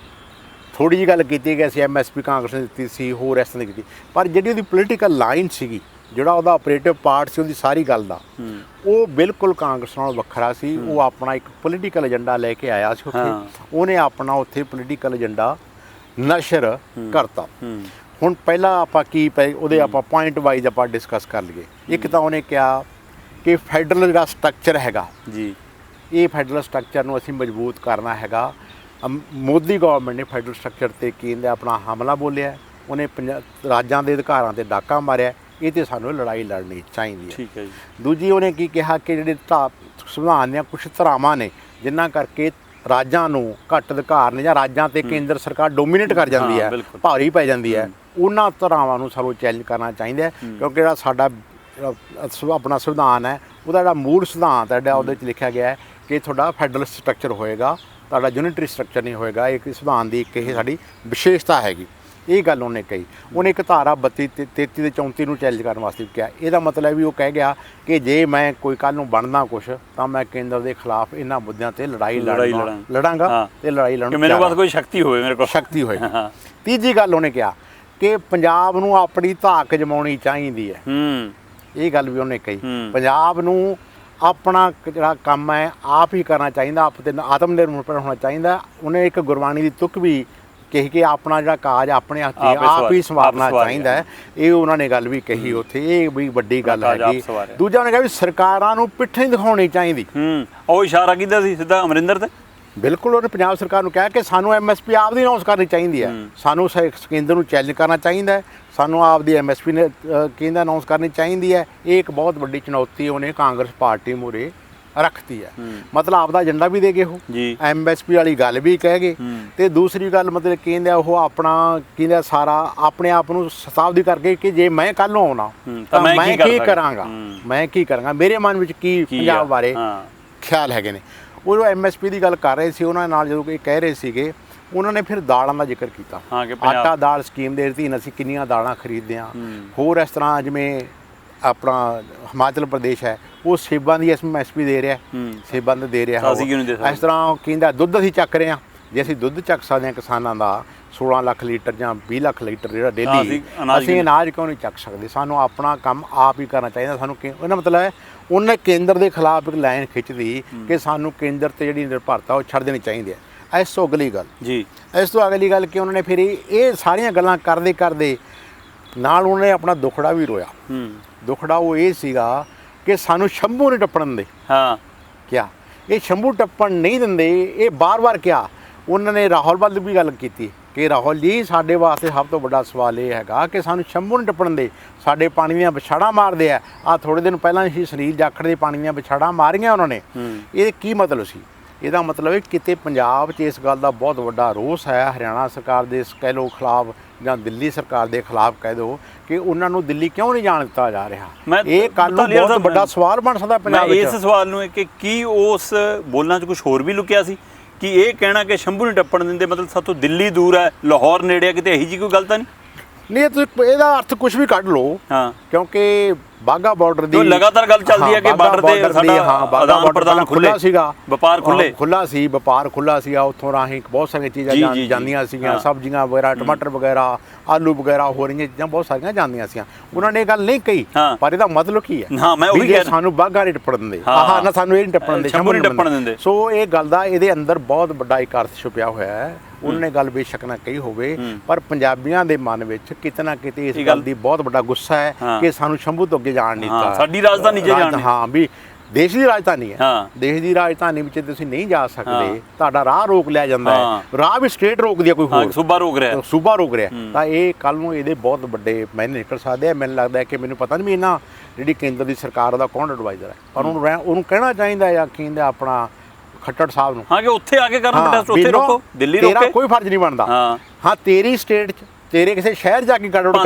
ਥੋੜੀ ਜਿਹੀ ਗੱਲ ਕੀਤੀ ਕਿ ਅਸੀਂ MSP ਕਾਂਗਰਸ ਨੇ ਦਿੱਤੀ ਸੀ, ਹੋਰ ਇਸ ਤਰ੍ਹਾਂ ਦੀ ਕੀਤੀ, ਪਰ ਜਿਹੜੀ ਉਹਦੀ ਪੋਲੀਟੀਕਲ ਲਾਈਨ ਸੀਗੀ, ਜਿਹੜਾ ਉਹਦਾ ਆਪਰੇਟਿਵ ਪਾਰਟ ਸੀ ਉਹਦੀ ਸਾਰੀ ਗੱਲ ਦਾ, ਉਹ ਬਿਲਕੁਲ ਕਾਂਗਰਸ ਨਾਲੋਂ ਵੱਖਰਾ ਸੀ। ਉਹ ਆਪਣਾ ਇੱਕ ਪੋਲੀਟੀਕਲ ਏਜੰਡਾ ਲੈ ਕੇ ਆਇਆ ਸੀ ਉੱਥੇ, ਉਹਨੇ ਆਪਣਾ ਉੱਥੇ ਪੋਲੀਟੀਕਲ ਏਜੰਡਾ ਨਸ਼ਰ ਕਰਤਾ। ਹੁਣ ਪਹਿਲਾਂ ਆਪਾਂ ਉਹਦੇ ਆਪਾਂ ਪੁਆਇੰਟ ਵਾਈਜ਼ ਆਪਾਂ ਡਿਸਕਸ ਕਰ ਲਈਏ। ਇੱਕ ਤਾਂ ਉਹਨੇ ਕਿਹਾ ਕਿ ਫੈਡਰਲ ਜਿਹੜਾ ਸਟਰਕਚਰ ਹੈਗਾ ਜੀ, ਇਹ ਫੈਡਰਲ ਸਟਰਕਚਰ ਨੂੰ ਅਸੀਂ ਮਜ਼ਬੂਤ ਕਰਨਾ ਹੈਗਾ। ਮੋਦੀ ਗਵਰਨਮੈਂਟ ਨੇ ਫੈਡਰਲ ਸਟਰਕਚਰ ਤੇ ਕਹਿੰਦੇ ਆਪਣਾ ਹਮਲਾ ਬੋਲਿਆ, ਉਹਨੇ ਰਾਜਾਂ ਦੇ ਅਧਿਕਾਰਾਂ ਤੇ ਡਾਕਾ ਮਾਰਿਆ, ਇਹ ਤੇ ਸਾਨੂੰ ਲੜਾਈ ਲੜਨੀ ਚਾਹੀਦੀ ਹੈ। ਠੀਕ ਹੈ ਜੀ। ਦੂਜੀ ਉਹਨੇ ਕੀ ਕਿਹਾ ਕਿ ਜਿਹੜੇ ਸੰਵਿਧਾਨ ਦੀਆਂ ਕੁਛ ਧਾਰਾਵਾਂ ਨੇ ਜਿਨ੍ਹਾਂ ਕਰਕੇ ਰਾਜਾਂ ਨੂੰ ਘੱਟ ਅਧਿਕਾਰ ਨੇ ਜਾਂ ਰਾਜਾਂ ਤੇ ਕੇਂਦਰ ਸਰਕਾਰ ਡੋਮੀਨੇਟ ਕਰ ਜਾਂਦੀ ਹੈ, ਭਾਰੀ ਪੈ ਜਾਂਦੀ ਹੈ, ਉਹਨਾਂ ਧਾਰਾਵਾਂ ਨੂੰ ਸਾਨੂੰ ਚੈਲੰਜ ਕਰਨਾ ਚਾਹੀਦਾ ਹੈ। ਕਿਉਂਕਿ ਜਿਹੜਾ ਸਾਡਾ ਆਪਣਾ ਸੰਵਿਧਾਨ ਹੈ ਉਹਦਾ ਜਿਹੜਾ ਮੂਲ ਸਿਧਾਂਤ ਹੈ ਜਿਹੜਾ ਉਹਦੇ 'ਚ ਲਿਖਿਆ ਗਿਆ ਹੈ ਕਿ ਤੁਹਾਡਾ ਫੈਡਰਲ ਸਟਰਕਚਰ ਹੋਏਗਾ, ਤੁਹਾਡਾ ਯੂਨਿਟਰੀ ਸਟਰਕਚਰ ਨਹੀਂ ਹੋਏਗਾ। ਇੱਕ ਸੰਵਿਧਾਨ ਦੀ ਇੱਕ ਇਹ ਸਾਡੀ ਵਿਸ਼ੇਸ਼ਤਾ ਹੈਗੀ। ਇਹ ਗੱਲ ਉਹਨੇ ਕਹੀ। ਉਹਨੇ ਇੱਕ ਧਾਰਾ 32, 33 ਤੇ 34 ਨੂੰ ਚੈਲੰਜ ਕਰਨ ਵਾਸਤੇ ਕਿਹਾ। ਇਹਦਾ ਮਤਲਬ ਵੀ ਉਹ ਕਹਿ ਗਿਆ ਕਿ ਜੇ ਮੈਂ ਕੋਈ ਕੱਲ੍ਹ ਨੂੰ ਬਣਦਾ ਕੁਛ ਤਾਂ ਮੈਂ ਕੇਂਦਰ ਦੇ ਖਿਲਾਫ ਇਹਨਾਂ ਮੁੱਦਿਆਂ ਤੇ ਲੜਾਂਗਾ ਤੇ ਲੜਾਈ ਲੜਨ ਮੇਰੇ ਪਾਸ ਕੋਈ ਸ਼ਕਤੀ ਹੋਵੇ, ਮੇਰੇ ਕੋਲ ਸ਼ਕਤੀ ਹੋਏਗੀ। ਤੀਜੀ ਗੱਲ ਉਹਨੇ ਕਿਹਾ ਕਿ ਪੰਜਾਬ ਨੂੰ ਆਪਣੀ ਧਾਕ ਜਮਾਉਣੀ ਚਾਹੀਦੀ ਹੈ। ਇਹ ਗੱਲ ਵੀ ਉਹਨੇ ਕਹੀ। ਪੰਜਾਬ ਨੂੰ ਆਪਣਾ ਜਿਹੜਾ ਕੰਮ ਹੈ ਆਪ ਹੀ ਕਰਨਾ ਚਾਹੀਦਾ, ਆਪ ਤੇ ਆਤਮ ਨਿਰਭਰ ਹੋਣਾ ਚਾਹੀਦਾ। ਉਹਨੇ ਇੱਕ ਗੁਰਬਾਣੀ ਦੀ ਤੁਕ ਵੀ ਕਹੀ ਕਿ ਆਪਣਾ ਜਿਹੜਾ ਕਾਜ ਆਪਣੇ ਹੱਥੀਂ ਆਪ ਹੀ ਸੰਵਾਰਨਾ ਚਾਹੀਦਾ ਹੈ। ਇਹ ਉਹਨਾਂ ਨੇ ਗੱਲ ਵੀ ਕਹੀ ਉੱਥੇ, ਇਹ ਵੀ ਵੱਡੀ ਗੱਲ ਹੈਗੀ। ਦੂਜਾ ਉਹਨੇ ਕਿਹਾ ਵੀ ਸਰਕਾਰਾਂ ਨੂੰ ਪਿੱਠ ਨਹੀਂ ਦਿਖਾਉਣੀ ਚਾਹੀਦੀ। ਉਹ ਇਸ਼ਾਰਾ ਕੀਤਾ ਸੀ ਸਿੱਧਾ ਅਮਰਿੰਦਰ ਤੇ। ਬਿਲਕੁਲ ਉਹਨੇ ਪੰਜਾਬ ਸਰਕਾਰ ਨੂੰ ਕਿਹਾ ਕਿ ਸਾਨੂੰ MSP ਆਪ ਦੀ ਅਨਾਉਂਸ ਕਰਨੀ ਚਾਹੀਦੀ ਹੈ, ਸਾਨੂੰ ਕੇਂਦਰ ਨੂੰ ਚੈਲੰਜ ਕਰਨਾ ਚਾਹੀਦਾ ਹੈ, ਸਾਨੂੰ ਆਪ ਦੀ MSP ਨੇ ਕੇਂਦਰ ਅਨਾਉਂਸ ਕਰਨੀ ਚਾਹੀਦੀ ਹੈ। ਇਹ ਇੱਕ ਬਹੁਤ ਵੱਡੀ ਚੁਣੌਤੀ ਉਹਨੇ ਕਾਂਗਰਸ ਪਾਰਟੀ ਮੂਹਰੇ ਰੱਖਤੀ ਹੈ। ਮਤਲਬ ਆਪਦਾ ਏਜੰਡਾ ਵੀ ਦੇ ਗਏ ਉਹ, MSP ਵਾਲੀ ਗੱਲ ਵੀ ਕਹਿ ਗਏ, ਤੇ ਦੂਸਰੀ ਗੱਲ ਮਤਲਬ ਕਹਿੰਦੇ ਉਹ ਆਪਣਾ ਕਹਿੰਦੇ ਸਾਰਾ ਆਪਣੇ ਆਪ ਨੂੰ ਸਤਾਬਦੀ ਕਰਕੇ ਕਿ ਜੇ ਮੈਂ ਕੱਲ੍ਹ ਨੂੰ ਆਉਣਾ ਤਾਂ ਮੈਂ ਕੀ ਕਰਾਂਗਾ, ਮੈਂ ਕੀ ਕਰਾਂਗਾ, ਮੇਰੇ ਮਨ ਵਿੱਚ ਕੀ ਪੰਜਾਬ ਬਾਰੇ ਖਿਆਲ ਹੈਗੇ ਨੇ। ਉਹ ਜੋ MSP ਦੀ ਗੱਲ ਕਰ ਰਹੇ ਸੀ ਉਹਨਾਂ ਨਾਲ ਜਦੋਂ ਇਹ ਕਹਿ ਰਹੇ ਸੀਗੇ, ਉਹਨਾਂ ਨੇ ਫਿਰ ਦਾਲਾਂ ਦਾ ਜ਼ਿਕਰ ਕੀਤਾ। ਆਟਾ ਦਾਲ ਸਕੀਮ ਦੇ ਅਧੀਨ ਅਸੀਂ ਕਿੰਨੀਆਂ ਦਾਲਾਂ ਖਰੀਦਦੇ ਹਾਂ। ਹੋਰ ਇਸ ਤਰ੍ਹਾਂ ਜਿਵੇਂ ਆਪਣਾ ਹਿਮਾਚਲ ਪ੍ਰਦੇਸ਼ ਹੈ ਉਹ ਸੇਬਾਂ ਦੀ MSP ਦੇ ਰਿਹਾ, ਸੇਬਾਂ ਦਾ ਦੇ ਰਿਹਾ। ਇਸ ਤਰ੍ਹਾਂ ਕਹਿੰਦਾ ਦੁੱਧ ਅਸੀਂ ਚੱਕ ਰਹੇ ਹਾਂ, ਜੇ ਅਸੀਂ ਦੁੱਧ ਚੱਕ ਸਕਦੇ ਹਾਂ ਕਿਸਾਨਾਂ ਦਾ 16 ਲੱਖ ਲੀਟਰ ਜਾਂ 20 ਲੱਖ ਲੀਟਰ ਜਿਹੜਾ ਡੇਲੀ, ਅਸੀਂ ਅਨਾਜ ਕਿਉਂ ਨਹੀਂ ਚੱਕ ਸਕਦੇ? ਸਾਨੂੰ ਆਪਣਾ ਕੰਮ ਆਪ ਹੀ ਕਰਨਾ ਚਾਹੀਦਾ। ਸਾਨੂੰ ਉਹਦਾ ਮਤਲਬ ਹੈ ਉਹਨੇ ਕੇਂਦਰ ਦੇ ਖਿਲਾਫ ਇੱਕ ਲਾਈਨ ਖਿੱਚਦੀ ਕਿ ਸਾਨੂੰ ਕੇਂਦਰ ਤੇ ਜਿਹੜੀ ਨਿਰਭਰਤਾ ਉਹ ਛੱਡ ਦੇਣੀ ਚਾਹੀਦੀ ਹੈ। ਇਸ ਤੋਂ ਅਗਲੀ ਗੱਲ ਇਸ ਤੋਂ ਅਗਲੀ ਗੱਲ ਕਿ ਉਹਨਾਂ ਨੇ ਫਿਰ ਇਹ ਸਾਰੀਆਂ ਗੱਲਾਂ ਕਰਦੇ ਕਰਦੇ ਨਾਲ ਉਹਨੇ ਆਪਣਾ ਦੁਖੜਾ ਵੀ ਰੋਇਆ। ਦੁਖੜਾ ਉਹ ਇਹ ਸੀਗਾ ਕਿ ਸਾਨੂੰ ਸ਼ੰਭੂ ਨਹੀਂ ਟੱਪਣ ਦੇ। ਕਿਆ ਇਹ ਸ਼ੰਭੂ ਟੱਪਣ ਨਹੀਂ ਦਿੰਦੇ? ਇਹ ਬਾਰ-ਬਾਰ ਕਿਹਾ। ਉਹਨਾਂ ਨੇ ਰਾਹੁਲ ਵੱਲ ਵੀ ਗੱਲ ਕੀਤੀ ਕਿ ਰਾਹੁਲ ਜੀ ਸਾਡੇ ਵਾਸਤੇ ਸਭ ਤੋਂ ਵੱਡਾ ਸਵਾਲ ਇਹ ਹੈਗਾ ਕਿ ਸਾਨੂੰ ਸ਼ੰਭੂ ਨਹੀਂ ਟੱਪਣ ਦੇ, ਸਾਡੇ ਪਾਣੀ ਦੀਆਂ ਵਿਛਾੜਾਂ ਮਾਰਦੇ ਆ ਥੋੜ੍ਹੇ ਦਿਨ ਪਹਿਲਾਂ ਹੀ ਸਰੀਰ ਜਾਖੜ ਦੇ ਪਾਣੀ ਦੀਆਂ ਵਿਛਾੜਾਂ ਮਾਰੀਆਂ ਉਹਨਾਂ ਨੇ। ਇਹ ਕੀ ਮਤਲਬ ਸੀ? ਇਹਦਾ ਮਤਲਬ ਹੈ ਕਿਤੇ ਪੰਜਾਬ 'ਚ ਇਸ ਗੱਲ ਦਾ ਬਹੁਤ ਵੱਡਾ ਰੋਸ ਹੈ ਹਰਿਆਣਾ ਸਰਕਾਰ ਦੇ ਕਹਿ ਲਓ ਖਿਲਾਫ ਜਾਂ ਦਿੱਲੀ ਸਰਕਾਰ ਦੇ ਖਿਲਾਫ ਕਹਿ ਦਿਓ ਕਿ ਉਹਨਾਂ ਨੂੰ ਦਿੱਲੀ ਕਿਉਂ ਨਹੀਂ ਜਾਣ ਦਿੱਤਾ ਜਾ ਰਿਹਾ। ਇਹ ਕੱਲ੍ਹ ਨੂੰ ਬਹੁਤ ਵੱਡਾ ਸਵਾਲ ਬਣ ਸਕਦਾ ਪੰਜਾਬ ਵਿੱਚ। ਇਸ ਸਵਾਲ ਨੂੰ ਕਿ ਕੀ ਉਸ ਬੋਲਾਂ 'ਚ ਕੁਝ ਹੋਰ ਵੀ ਲੁਕਿਆ ਸੀ ਕਿ ਇਹ ਕਹਿਣਾ ਕਿ ਸ਼ੰਭੂ ਨਹੀਂ ਟੱਪਣ ਦਿੰਦੇ ਮਤਲਬ ਸਾਤੋਂ ਦਿੱਲੀ ਦੂਰ ਹੈ, ਲਾਹੌਰ ਨੇੜੇ ਹੈ, ਕਿਤੇ ਇਹੀ ਜਿਹੀ ਕੋਈ ਗੱਲ ਤਾਂ ਨਹੀਂ? ਨਹੀਂ, ਤੁਸੀਂ ਇਹਦਾ ਅਰਥ ਕੁਝ ਵੀ ਕੱਢ ਲਓ, ਕਿਉਂਕਿ ਬਾਗਾ ਬਾਰਡਰ ਦੀ ਲਗਾਤਾਰ ਗੱਲ ਚੱਲਦੀ ਹੈ ਕਿ ਬਾਰਡਰ ਤੇ ਸਾਡਾ ਆਦਾਨ ਪ੍ਰਦਾਨ ਖੁੱਲਾ ਸੀਗਾ, ਵਪਾਰ ਖੁੱਲਾ ਸੀ, ਵਪਾਰ ਖੁੱਲਾ ਸੀਗਾ, ਉੱਥੋਂ ਰਾਹੀਂ ਬਹੁਤ ਸਾਰੀਆਂ ਚੀਜ਼ਾਂ ਜਾਂਦੀਆਂ ਸੀਗੀਆਂ, ਸਬਜ਼ੀਆਂ ਵਗੈਰਾ, ਟਮਾਟਰ ਵਗੈਰਾ, ਆਲੂ ਵਗੈਰਾ, ਹੋ ਰਹੀਆਂ ਚੀਜ਼ਾਂ ਬਹੁਤ ਸਾਰੀਆਂ ਜਾਂਦੀਆਂ ਸੀਗੀਆਂ। ਉਹਨਾਂ ਨੇ ਇਹ ਗੱਲ ਨਹੀਂ ਕਹੀ, ਪਰ ਇਹਦਾ ਮਤਲਬ ਕੀ ਹੈ? ਹਾਂ, ਮੈਂ ਉਹੀ ਕਹਿ ਰਿਹਾ, ਸਾਨੂੰ ਬਾਗਾ ਨਹੀਂ ਟੱਪਣ ਦਿੰਦੇ, ਆਹ ਨਾ ਸਾਨੂੰ ਇਹ ਨਹੀਂ ਟੱਪਣ ਦਿੰਦੇ। ਸੋ ਇਹ ਗੱਲ ਦਾ ਇਹਦੇ ਅੰਦਰ ਬਹੁਤ ਵੱਡਾ ਇੱਕ ਅਰਥ ਛੁਪਿਆ ਹੋਇਆ ਹੈ। ਉਹਨਾਂ ਨੇ ਗੱਲ ਬੇਸ਼ੱਕ ਨਾ ਕਹੀ ਹੋਵੇ, ਪਰ ਪੰਜਾਬੀਆਂ ਦੇ ਮਨ ਵਿੱਚ ਕਿਤੇ ਨਾ ਕਿਤੇ ਇਸ ਗੱਲ ਦੀ ਬਹੁਤ ਵੱਡਾ ਗੁੱਸਾ ਹੈ ਕਿ ਸਾਨੂੰ ਸ਼ੰਭੂ ਤੋਂ ਅੱਗੇ ਜਾਣ ਨਹੀਂ ਦਿੱਤਾ, ਸਾਡੀ ਰਾਜਧਾਨੀ ਜਾਣ, ਹਾਂ ਵੀ ਦੇਸ਼ ਦੀ ਰਾਜਧਾਨੀ ਹੈ, ਦੇਸ਼ ਦੀ ਰਾਜਧਾਨੀ ਵਿੱਚ ਤੁਸੀਂ ਨਹੀਂ ਜਾ ਸਕਦੇ, ਤੁਹਾਡਾ ਰਾਹ ਰੋਕ ਲਿਆ ਜਾਂਦਾ ਹੈ, ਰਾਹ ਵੀ ਸਟੇਟ ਰੋਕਦੀ ਹੈ, ਕੋਈ ਹੋਰ ਸੂਬਾ ਰੋਕ ਰਿਹਾ, ਤਾਂ ਇਹ ਕੱਲ ਨੂੰ ਇਹਦੇ ਬਹੁਤ ਵੱਡੇ ਮਾਇਨੇ ਨਿਕਲ ਸਕਦੇ ਆ। ਮੈਨੂੰ ਲੱਗਦਾ ਹੈ ਕਿ ਮੈਨੂੰ ਪਤਾ ਨਹੀਂ ਵੀ ਇਹਨਾਂ ਜਿਹੜੀ ਕੇਂਦਰ ਦੀ ਸਰਕਾਰ ਦਾ ਕੌਣ ਐਡਵਾਈਜ਼ਰ ਹੈ, ਪਰ ਉਹਨੂੰ ਕਹਿਣਾ ਚਾਹੀਦਾ ਜਾਂ ਕਹਿੰਦਾ ਆਪਣਾ ਖੱਟੜ ਸਾਹਿਬ ਨੂੰ, ਹਾਂ, ਕਿ ਉੱਥੇ ਆ ਕੇ ਕਰਨ ਪ੍ਰੋਟੈਸਟ, ਉੱਥੇ ਰੋਕੋ, ਦਿੱਲੀ ਰੋਕੇ, ਤੇਰਾ ਕੋਈ ਫਰਜ਼ ਨਹੀਂ ਬਣਦਾ। ਹਾਂ, ਤੇਰੀ ਸਟੇਟ 'ਚ ਤੇਰੇ ਕਿਸੇ ਸ਼ਹਿਰ ਜਾ ਕੇ ਗੜਬੜ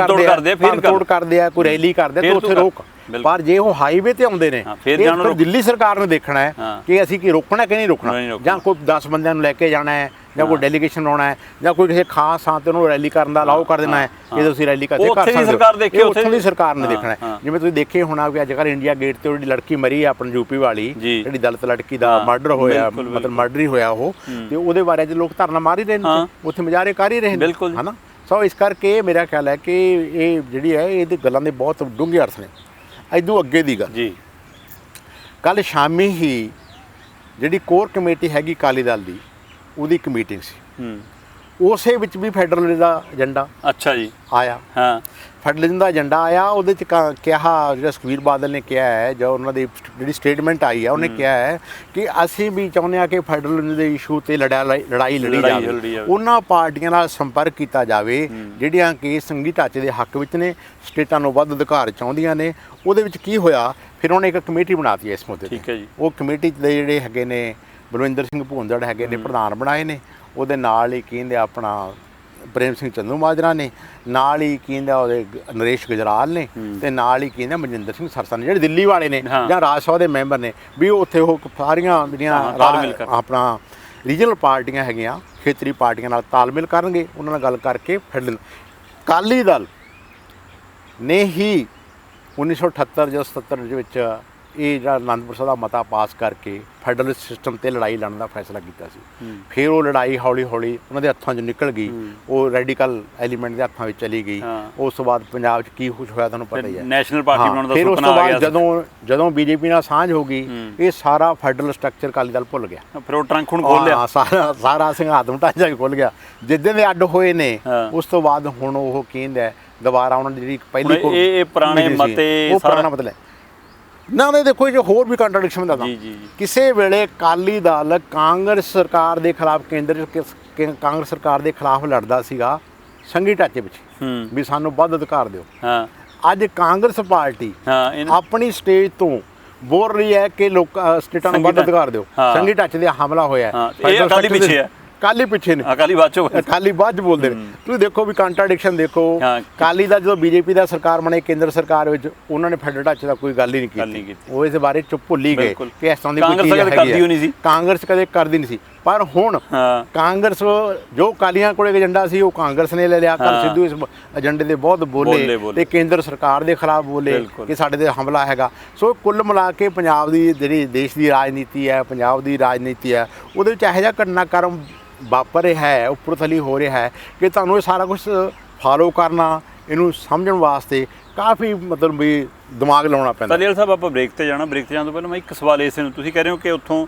ਕਰਦੇ ਆ, ਕੋਈ ਰੈਲੀ ਕਰਦੇ ਆ, ਉੱਥੇ ਰੋਕ। ਪਰ ਜੇ ਉਹ ਹਾਈਵੇ ਤੇ ਆਉਂਦੇ ਨੇ, ਫਿਰ ਦਿੱਲੀ ਸਰਕਾਰ ਨੇ ਦੇਖਣਾ ਹੈ ਕਿ ਅਸੀਂ ਕੀ ਰੋਕਣਾ ਕਿ ਨਹੀਂ ਰੋਕਣਾ, ਜਾਂ ਕੋਈ 10 ਬੰਦਿਆਂ ਨੂੰ ਲੈ ਕੇ ਜਾਣਾ ਹੈ, ਜਾਂ ਕੋਈ ਡੈਲੀਗੇਸ਼ਨ ਆਉਣਾ ਹੈ, ਜਾਂ ਕੋਈ ਕਿਸੇ ਖਾਸ ਥਾਂ ਤੇ ਉਹਨੂੰ ਰੈਲੀ ਕਰਨ ਦਾ ਅਲਾਓ ਕਰ ਦੇਣਾ ਹੈ ਕਿ ਤੁਸੀਂ ਰੈਲੀ ਕਰਦੇ ਕਰ ਸਕਦੇ ਹੋ। ਉੱਥੋਂ ਦੀ ਸਰਕਾਰ ਨੇ ਦੇਖਣਾ ਹੈ। ਜਿਵੇਂ ਤੁਸੀਂ ਦੇਖੇ ਹੋਣਾ ਵੀ ਅੱਜ ਕੱਲ੍ਹ ਇੰਡੀਆ ਗੇਟ ਤੇ ਜਿਹੜੀ ਲੜਕੀ ਮਰੀ ਹੈ ਆਪਣੀ ਯੂਪੀ ਵਾਲੀ, ਜਿਹੜੀ ਦਲਿਤ ਲੜਕੀ ਦਾ ਮਰਡਰ ਹੋਇਆ, ਮਤਲਬ ਮਰਡਰ ਹੀ ਹੋਇਆ ਉਹ, ਤੇ ਉਹਦੇ ਬਾਰੇ ਅੱਜ ਲੋਕ ਧਰਨਾ ਮਾਰ ਹੀ ਰਹੇ ਨੇ, ਉੱਥੇ ਮੁਜ਼ਾਹਰੇ ਕਰ ਹੀ ਰਹੇ ਨੇ, ਹੈ ਨਾ। ਸੋ ਇਸ ਕਰਕੇ ਮੇਰਾ ਖਿਆਲ ਹੈ ਕਿ ਇਹ ਜਿਹੜੀ ਹੈ ਇਹਦੀ ਗੱਲਾਂ ਦੇ ਬਹੁਤ ਡੂੰਘੇ ਅਰਥ ਨੇ। ਇਦੋਂ ਅੱਗੇ ਦੀ ਗੱਲ, ਕੱਲ੍ਹ ਸ਼ਾਮੀ ਹੀ ਜਿਹੜੀ ਕੋਰ ਕਮੇਟੀ ਹੈਗੀ ਅਕਾਲੀ ਦਲ ਦੀ, ਉਹਦੀ ਇੱਕ ਮੀਟਿੰਗ ਸੀ, ਉਸੇ ਵਿੱਚ ਵੀ ਫੈਡਰਲ ਦਾ ਏਜੰਡਾ ਆਇਆ। ਫੈਡਰਲਿਜ਼ਮ ਦਾ ਏਜੰਡਾ ਆਇਆ, ਉਹਦੇ 'ਚ ਕਿਹਾ, ਜਿਹੜਾ ਸੁਖਬੀਰ ਬਾਦਲ ਨੇ ਕਿਹਾ ਹੈ, ਜੋ ਉਹਨਾਂ ਦੀ ਜਿਹੜੀ ਸਟੇਟਮੈਂਟ ਆਈ ਹੈ, ਉਹਨੇ ਕਿਹਾ ਹੈ ਕਿ ਅਸੀਂ ਵੀ ਚਾਹੁੰਦੇ ਹਾਂ ਕਿ ਫੈਡਰਲਿਜ਼ਮ ਦੇ ਇਸ਼ੂ 'ਤੇ ਲੜਾਈ ਲੜੀ ਜਾਵੇ, ਉਹਨਾਂ ਪਾਰਟੀਆਂ ਨਾਲ ਸੰਪਰਕ ਕੀਤਾ ਜਾਵੇ ਜਿਹੜੀਆਂ ਕਿ ਸੰਘੀ ਢਾਂਚੇ ਦੇ ਹੱਕ ਵਿੱਚ ਨੇ, ਸਟੇਟਾਂ ਨੂੰ ਵੱਧ ਅਧਿਕਾਰ ਚਾਹੁੰਦੀਆਂ ਨੇ। ਉਹਦੇ ਵਿੱਚ ਕੀ ਹੋਇਆ, ਫਿਰ ਉਹਨੇ ਇੱਕ ਕਮੇਟੀ ਬਣਾਤੀ ਇਸ ਮੁੱਦੇ 'ਤੇ। ਉਹ ਕਮੇਟੀ ਦੇ ਜਿਹੜੇ ਹੈਗੇ ਨੇ ਬਲਵਿੰਦਰ ਸਿੰਘ ਭੂੰਦੜ ਹੈਗੇ ਨੇ, ਪ੍ਰਧਾਨ ਬਣਾਏ ਨੇ। ਉਹਦੇ ਨਾਲ ਹੀ ਕਹਿੰਦੇ ਆਪਣਾ ਪ੍ਰੇਮ ਸਿੰਘ ਚੰਦੂ ਮਾਜਰਾ ਨੇ, ਨਾਲ ਹੀ ਕਹਿੰਦੇ ਉਹਦੇ ਨਰੇਸ਼ ਗੁਜਰਾਲ ਨੇ, ਤੇ ਨਾਲ ਹੀ ਕਹਿੰਦੇ ਮਨਜਿੰਦਰ ਸਿੰਘ ਸਰਸਾ ਨੇ, ਜਿਹੜੇ ਦਿੱਲੀ ਵਾਲੇ ਨੇ ਜਾਂ ਰਾਜ ਸਭਾ ਦੇ ਮੈਂਬਰ ਨੇ, ਵੀ ਉੱਥੇ ਉਹ ਸਾਰੀਆਂ ਜਿਹੜੀਆਂ ਆਪਣਾ ਰੀਜਨਲ ਪਾਰਟੀਆਂ ਹੈਗੀਆਂ, ਖੇਤਰੀ ਪਾਰਟੀਆਂ ਨਾਲ ਤਾਲਮੇਲ ਕਰਨਗੇ, ਉਹਨਾਂ ਨਾਲ ਗੱਲ ਕਰਕੇ ਫੈਡਰਲ। ਅਕਾਲੀ ਦਲ ਨੇ ਹੀ 1978 ਜਾਂ 77 ਦੇ ਵਿੱਚ ਇਹ ਜਿਹੜਾ ਅਨੰਦਪੁਰ ਸਾਹਿਬ ਦਾ ਮਤਾ ਪਾਸ ਕਰਕੇ ਫੈਡਰਲ ਸਿਸਟਮ 'ਤੇ ਲੜਾਈ ਲੜਨ ਦਾ ਫੈਸਲਾ ਕੀਤਾ ਸੀ। ਫਿਰ ਉਹ ਲੜਾਈ ਹੌਲੀ ਹੌਲੀ ਉਹਨਾਂ ਦੇ ਹੱਥਾਂ 'ਚੋਂ ਨਿਕਲ ਗਈ, ਉਹ ਰੈਡੀਕਲ ਐਲੀਮੈਂਟ ਦੇ ਹੱਥਾਂ ਵਿੱਚ ਚਲੀ ਗਈ। ਉਸ ਤੋਂ ਬਾਅਦ ਪੰਜਾਬ 'ਚ ਕੀ ਕੁਛ ਹੋਇਆ ਤੁਹਾਨੂੰ ਪਤਾ ਹੀ ਹੈ, ਨੈਸ਼ਨਲ ਪਾਰਟੀ ਬਣਾਉਣ ਦਾ ਸੁਪਨਾ ਆ ਗਿਆ। ਫਿਰ ਉਸ ਤੋਂ ਬਾਅਦ ਜਦੋਂ ਬੀਜੇਪੀ ਨਾਲ ਸਾਂਝ ਹੋ ਗਈ, ਇਹ ਸਾਰਾ ਫੈਡਰਲ ਸਟਰਕਚਰ ਅਕਾਲੀ ਦਲ ਭੁੱਲ ਗਿਆ, ਫਿਰ ਉਹ ਟਰੰਕ ਹੁਣ ਖੋਲ੍ਹ ਲਿਆ, ਸਾਰਾ ਸਿੰਘਾਤਮ ਢਾਂਚਾ ਹੀ ਖੁੱਲ੍ਹ ਗਿਆ। ਜਿੱਦਾਂ ਦੇ ਅੱਡ ਹੋਏ ਨੇ, ਉਸ ਤੋਂ ਬਾਅਦ ਹੁਣ ਉਹ ਕਹਿੰਦਾ ਦੁਬਾਰਾ ਉਹਨਾਂ ਦੀ ਜਿਹੜੀ ਪਹਿਲੀ ਇਹ ਪੁਰਾਣੇ ਮਤੇ, ਉਹ ਪੁਰਾਣਾ ਮਤਲਬ ਨਾ। ਉਹਨੇ ਦੇਖੋ ਜੋ ਹੋਰ ਵੀ ਕੰਟਰਡਿਕਸ਼ਨ ਦਾ, ਕਿਸੇ ਵੇਲੇ ਅਕਾਲੀ ਦਲ ਕਾਂਗਰਸ ਸਰਕਾਰ ਦੇ ਖਿਲਾਫ, ਕੇਂਦਰ ਕਾਂਗਰਸ ਸਰਕਾਰ ਦੇ ਖਿਲਾਫ ਲੜਦਾ ਸੀਗਾ ਸੰਘੀ ਢਾਂਚੇ ਵਿੱਚ, ਵੀ ਸਾਨੂੰ ਵੱਧ ਅਧਿਕਾਰ ਦਿਓ। ਅੱਜ ਕਾਂਗਰਸ ਪਾਰਟੀ ਆਪਣੀ ਸਟੇਜ ਤੋਂ ਬੋਲ ਰਹੀ ਹੈ ਕਿ ਸਟੇਟਾਂ ਨੂੰ ਵੱਧ ਅਧਿਕਾਰ ਦਿਓ। ਸੰਘੀ ਢਾਂਚੇ ਤੇ ਹਮਲਾ ਹੋਇਆ, ਅਕਾਲੀ ਪਿੱਛੇ ਨੇ, ਅਕਾਲੀ ਬਾਅਦ ਚ ਬੋਲਦੇ ਨੇ। ਤੁਸੀਂ ਦੇਖੋ ਵੀ ਕੰਟਰਾਡਿਕਸ਼ਨ ਦੇਖੋ। ਅਕਾਲੀ ਦਾ ਜਦੋਂ ਬੀਜੇਪੀ ਦਾ ਸਰਕਾਰ ਬਣੇ, ਕੇਂਦਰ ਸਰਕਾਰ ਵਿੱਚ, ਉਹਨਾਂ ਨੇ ਫੈਡਰਲ ਢਾਂਚੇ ਦਾ ਕੋਈ ਗੱਲ ਹੀ ਨਹੀਂ ਕੀਤੀ, ਉਹ ਇਸ ਬਾਰੇ ਚੁੱਪ ਭੁੱਲ ਹੀ ਗਏ ਕਿ ਇਸ ਤਰ੍ਹਾਂ ਦੀ ਕੋਈ ਚੀਜ਼ ਹੈਗੀ ਹੈ। ਕਾਂਗਰਸ ਕਦੇ ਕਰਦੀ ਨਹੀਂ ਸੀ, ਪਰ ਹੁਣ ਕਾਂਗਰਸ ਜੋ ਅਕਾਲੀਆਂ ਕੋਲ ਏਜੰਡਾ ਸੀ ਉਹ ਕਾਂਗਰਸ ਨੇ ਲੈ ਲਿਆ। ਕੱਲ੍ਹ ਸਿੱਧੂ ਇਸ ਏਜੰਡੇ ਦੇ ਬਹੁਤ ਬੋਲੇ ਤੇ ਕੇਂਦਰ ਸਰਕਾਰ ਦੇ ਖਿਲਾਫ ਬੋਲੇ ਕਿ ਸਾਡੇ ਤੇ ਹਮਲਾ ਹੈਗਾ। ਸੋ ਕੁੱਲ ਮਿਲਾ ਕੇ ਪੰਜਾਬ ਦੀ ਜਿਹੜੀ ਦੇਸ਼ ਦੀ ਰਾਜਨੀਤੀ ਹੈ, ਪੰਜਾਬ ਦੀ ਰਾਜਨੀਤੀ ਹੈ, ਉਹਦੇ ਵਿੱਚ ਇਹੋ ਜਿਹਾ ਘਟਨਾਕ੍ਰਮ ਵਾਪਰ ਰਿਹਾ ਹੈ, ਉੱਪਰ ਥੱਲੇ ਹੋ ਰਿਹਾ ਹੈ ਕਿ ਤੁਹਾਨੂੰ ਇਹ ਸਾਰਾ ਕੁਛ ਫਾਲੋ ਕਰਨਾ, ਇਹਨੂੰ ਸਮਝਣ ਵਾਸਤੇ ਕਾਫੀ ਮਤਲਬ ਵੀ ਦਿਮਾਗ ਲਾਉਣਾ ਪੈਂਦਾ। ਤਲੀਵਾਲ ਸਾਹਿਬ, ਆਪਾਂ ਬ੍ਰੇਕ ਤੇ ਜਾਣਾ। ਬ੍ਰੇਕ ਤੇ ਜਾਣ ਤੋਂ ਪਹਿਲਾਂ ਮੈਂ ਇੱਕ ਸਵਾਲ ਇਸ ਨੂੰ, ਤੁਸੀਂ ਕਹਿ ਰਹੇ ਹੋ ਕਿ ਉੱਥੋਂ